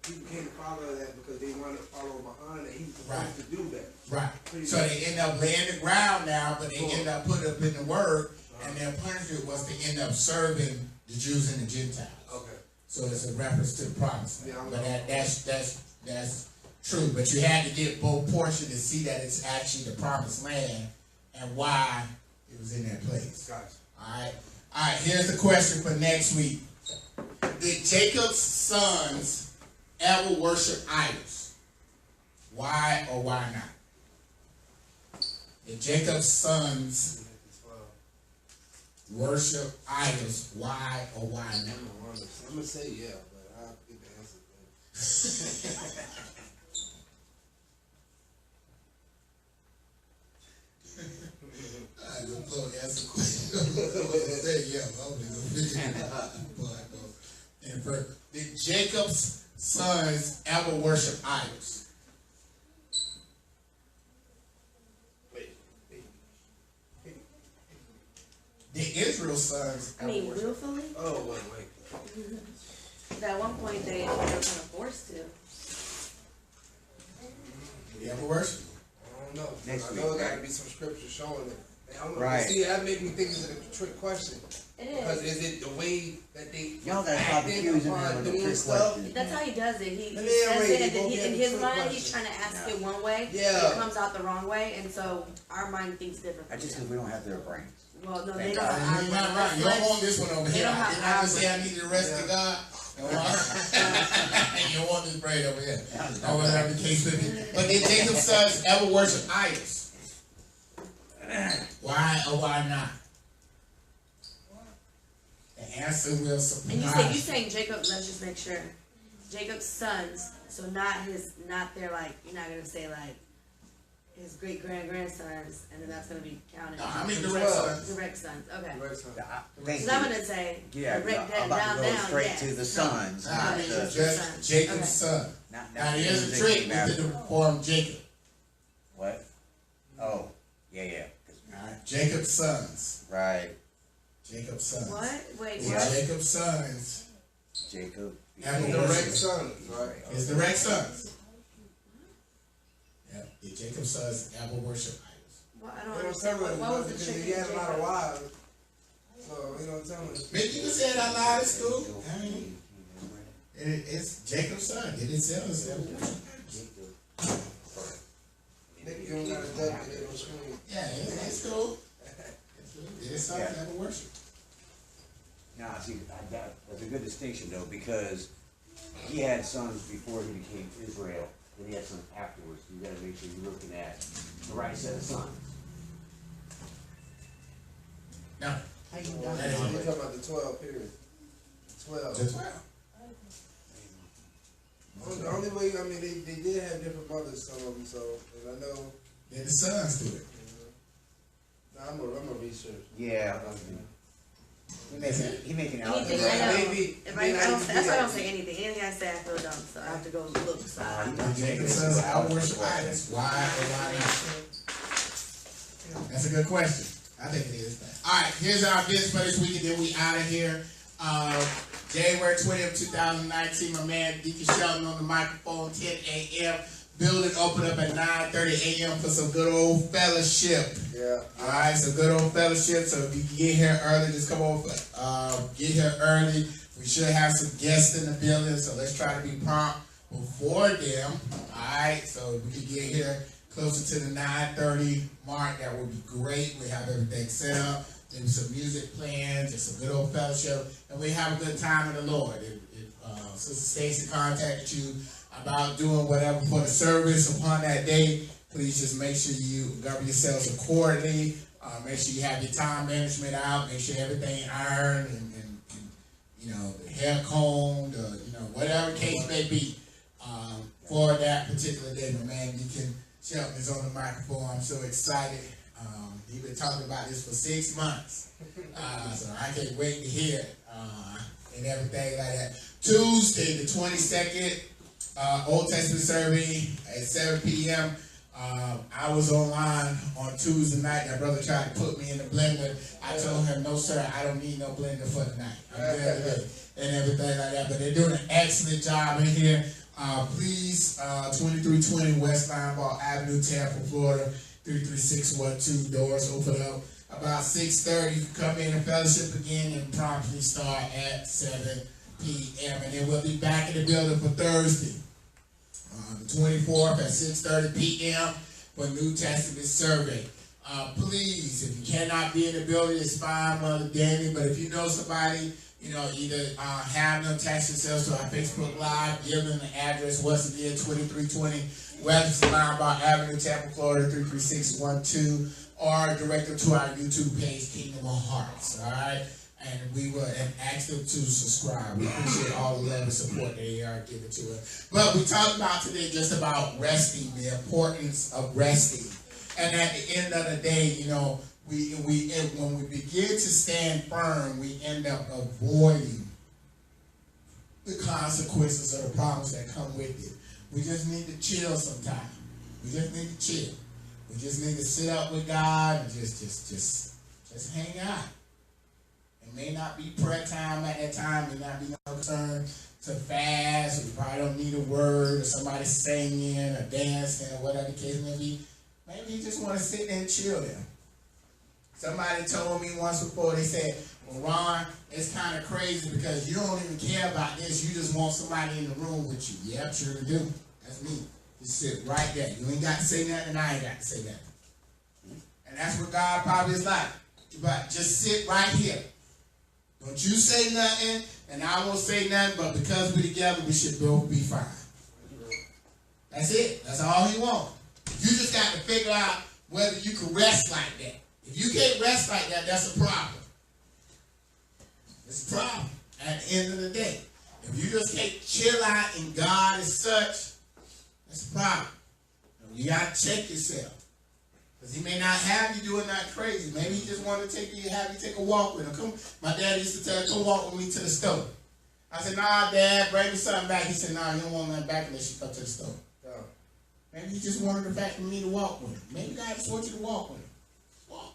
he became the father of that because they wanted to follow behind that he was supposed to do that. Right. So they end up laying the ground now, but they end up putting up in the word, and their punishment was to end up serving the Jews and the Gentiles. Okay. So it's a reference to the promise. Yeah, But that's true. But you had to get both portions to see that it's actually the promised land and why it was in that place. Gotcha. All right. Here's the question for next week. Did Jacob's sons ever worship idols? Why or why not? Did Jacob's sons worship idols? Why or why not? I'm gonna say yeah, but I'll get the answer. I don't know. That's a question. Say yeah. I'm gonna figure it out. And did Jacob's sons ever worship idols? Did Israel's sons I ever mean, worship? willfully. Oh, wait. But at one point they were kind of forced to. Did they ever worship? I don't know. Next I week, know there right? got to be some scripture showing it. And Right. See, that make me think it's a trick question. It Because is. is it the way that they Y'all gotta stop acting accusing upon them of the doing trick stuff? question. That's how he does it. He Let me says read it, it. and then Go he, get in the his trick mind, question. he's trying to ask Yeah. it one way. Yeah. But it comes out the wrong way, and so our mind thinks different. That's just because we don't have their brains. Well, no, they Thank don't God. have our You're not brain. right. You don't want this one over They here. don't have Didn't I just our say I need the rest of God? You don't want this brain over here. Or whatever the case may be. But did Jacob's sons ever worship idols? Why or why not? The answer will surprise And you saying Jacob? Let's just make sure. Jacob's sons. So not their like. You're not gonna say like his great grandsons, and then that's gonna be counted. No, I mean the direct well. sons. Direct sons. Okay. Right, son. Thank Because you. I'm gonna say Yeah, direct I'm about to go down, straight yes. to the No. sons, Nah, I not mean the. just Jacob's Okay. son. Not Now the here's a music trick came with after. the form Jacob. What? Oh, yeah. Alright, Jacob's sons. Right, Jacob's sons. What? Wait, Did what? Jacob's sons Jacob. ever The worship? direct sons, right? His direct sons. Yeah. Did Jacob's sons ever worship idols? Well, I They don't don't understand. tell us What was because the trick? he in had a lot of Jacob? wives. So, he don't tell us. Maybe you can say it out loud at school. I mean, it's Jacob's son. Did his sons ever worship idols? Nigga, you don't got to duck it, it'll scream. Yeah, it's cool. Did his sons Yeah. ever worship? Nah, see, that's a good distinction though, because he had sons before he became Israel, and he had sons afterwards. You gotta make sure you're looking at the right set of sons. No. You're talking about the 12 period. 12. Just well. The only way, I mean, they did have different mothers, some of them, so, and I know, Did the sons do it? I'm a research. Yeah. He making out. Anything Right, I know. maybe- If maybe I don't, I- that's why I don't say anything. Anything I say, I feel dumb, so I have to go look. So Did Jacob's sons ever worship idols? Why or why not? That's a good question. I think it is. All right, here's our business for this week, and then we out of here. January 20th, 2019, my man Deacon Shelton on the microphone, 10 a.m. Building open up at 9:30 a.m. for some good old fellowship. Yeah. All right, so good old fellowship. So if you can get here early, just come over. Get here early. We should have some guests in the building, so let's try to be prompt before them. All right, so if we can get here closer to the 9:30 mark, that would be great. We have everything set up. Maybe some music playing, just some good old fellowship, and we have a good time in the Lord. If Sister Stacy contacted you about doing whatever for the service upon that day, please just make sure you govern yourselves accordingly. Make sure you have your time management out. Make sure everything ironed and you know, the hair combed, whatever the case may be. For that particular day, my man Deacon Shelton is on the microphone. I'm so excited. He's been talking about this for 6 months. So I can't wait to hear it and everything like that. Tuesday, the 22nd, Old Testament survey at 7 p.m. I was online on Tuesday night. That brother tried to put me in the blender. I told him, no, sir, I don't need no blender for tonight. I'm good with it and everything like that. But they're doing an excellent job in here. Please, 2320 West Linebaugh Avenue, Tampa, Florida, 33612. Doors open up about 6:30. Come in and fellowship again and promptly start at 7 p.m. And then we'll be back in the building for Thursday, the 24th at 6:30 p.m. for New Testament survey. Please, if you cannot be in the building, it's fine, Mother Danny. But if you know somebody, either have them attach themselves to our Facebook Live, give them the address. Once again, 2320 West Linebaugh Avenue, Tampa, Florida, 33612, or direct them to our YouTube page, Kingdom of Hearts. All right. And we will ask them to subscribe. We appreciate all the love and support they are giving to us. But we talked about today just about resting, the importance of resting. And at the end of the day, when we begin to stand firm, we end up avoiding the consequences or the problems that come with it. We just need to chill sometime. We just need to chill. We just need to sit up with God and just hang out. It may not be prayer time at that time. It may not be no concern to fast. Or you probably don't need a word or somebody singing or dancing or whatever the case may be. Maybe you just want to sit there and chill there. Somebody told me once before, they said, well, Ron, it's kind of crazy because you don't even care about this. You just want somebody in the room with you. Yeah, sure do. That's me. Just sit right there. You ain't got to say nothing, and I ain't got to say nothing. And that's what God probably is like. But just sit right here. Don't you say nothing, and I won't say nothing, but because we're together, we should both be fine. That's it. That's all he wants. You just got to figure out whether you can rest like that. If you can't rest like that, that's a problem. It's a problem at the end of the day. If you just can't chill out in God as such, that's a problem. You got to check yourself. Because he may not have you doing that crazy. Maybe he just want to have you take a walk with him. Come, my dad used to tell me, come walk with me to the store. I said, nah, Dad, bring me something back. He said, nah, you don't want nothing back unless you come to the store. Maybe he just wanted the fact for me to walk with him. Maybe God just wants you to walk with him. Walk.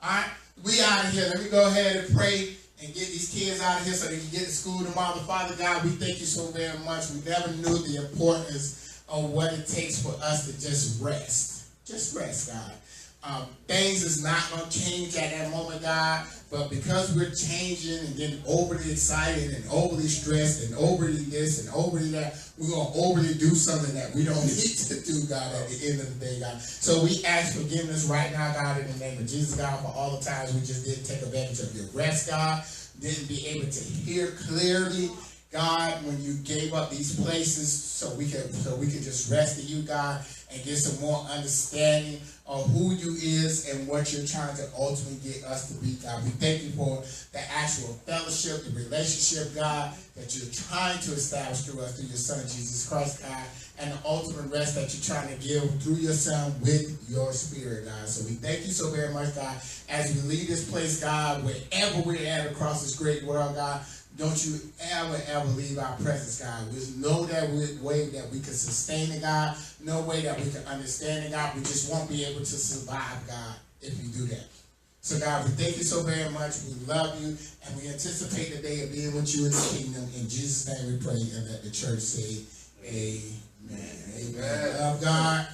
All right, we out of here. Let me go ahead and pray and get these kids out of here so they can get to school tomorrow. Father God, we thank you so very much. We never knew the importance of what it takes for us to just rest. Just rest, God. Things is not going to change at that moment, God, but because we're changing and getting overly excited and overly stressed and overly this and overly that, we're going to overly do something that we don't need to do, God, at the end of the day, God. So we ask forgiveness right now, God, in the name of Jesus, God, for all the times we just didn't take advantage of your rest, God, didn't be able to hear clearly, God, when you gave up these places so we could just rest in you, God, and get some more understanding of who you is and what you're trying to ultimately get us to be, God. We thank you for the actual fellowship, the relationship, God, that you're trying to establish through us, through your Son, Jesus Christ, God, and the ultimate rest that you're trying to give through your Son with your Spirit, God. So we thank you so very much, God, as we leave this place, God, wherever we're at across this great world, God. Don't you ever leave our presence, God. There's no way that we can sustain it, God. No way that we can understand it, God. We just won't be able to survive, God, if you do that. So, God, we thank you so very much. We love you, and we anticipate the day of being with you in the kingdom. In Jesus' name we pray, and let the church say, amen. Amen. Love God.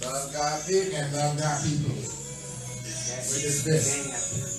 Love God, people. And love God, people. That's We're dismissed.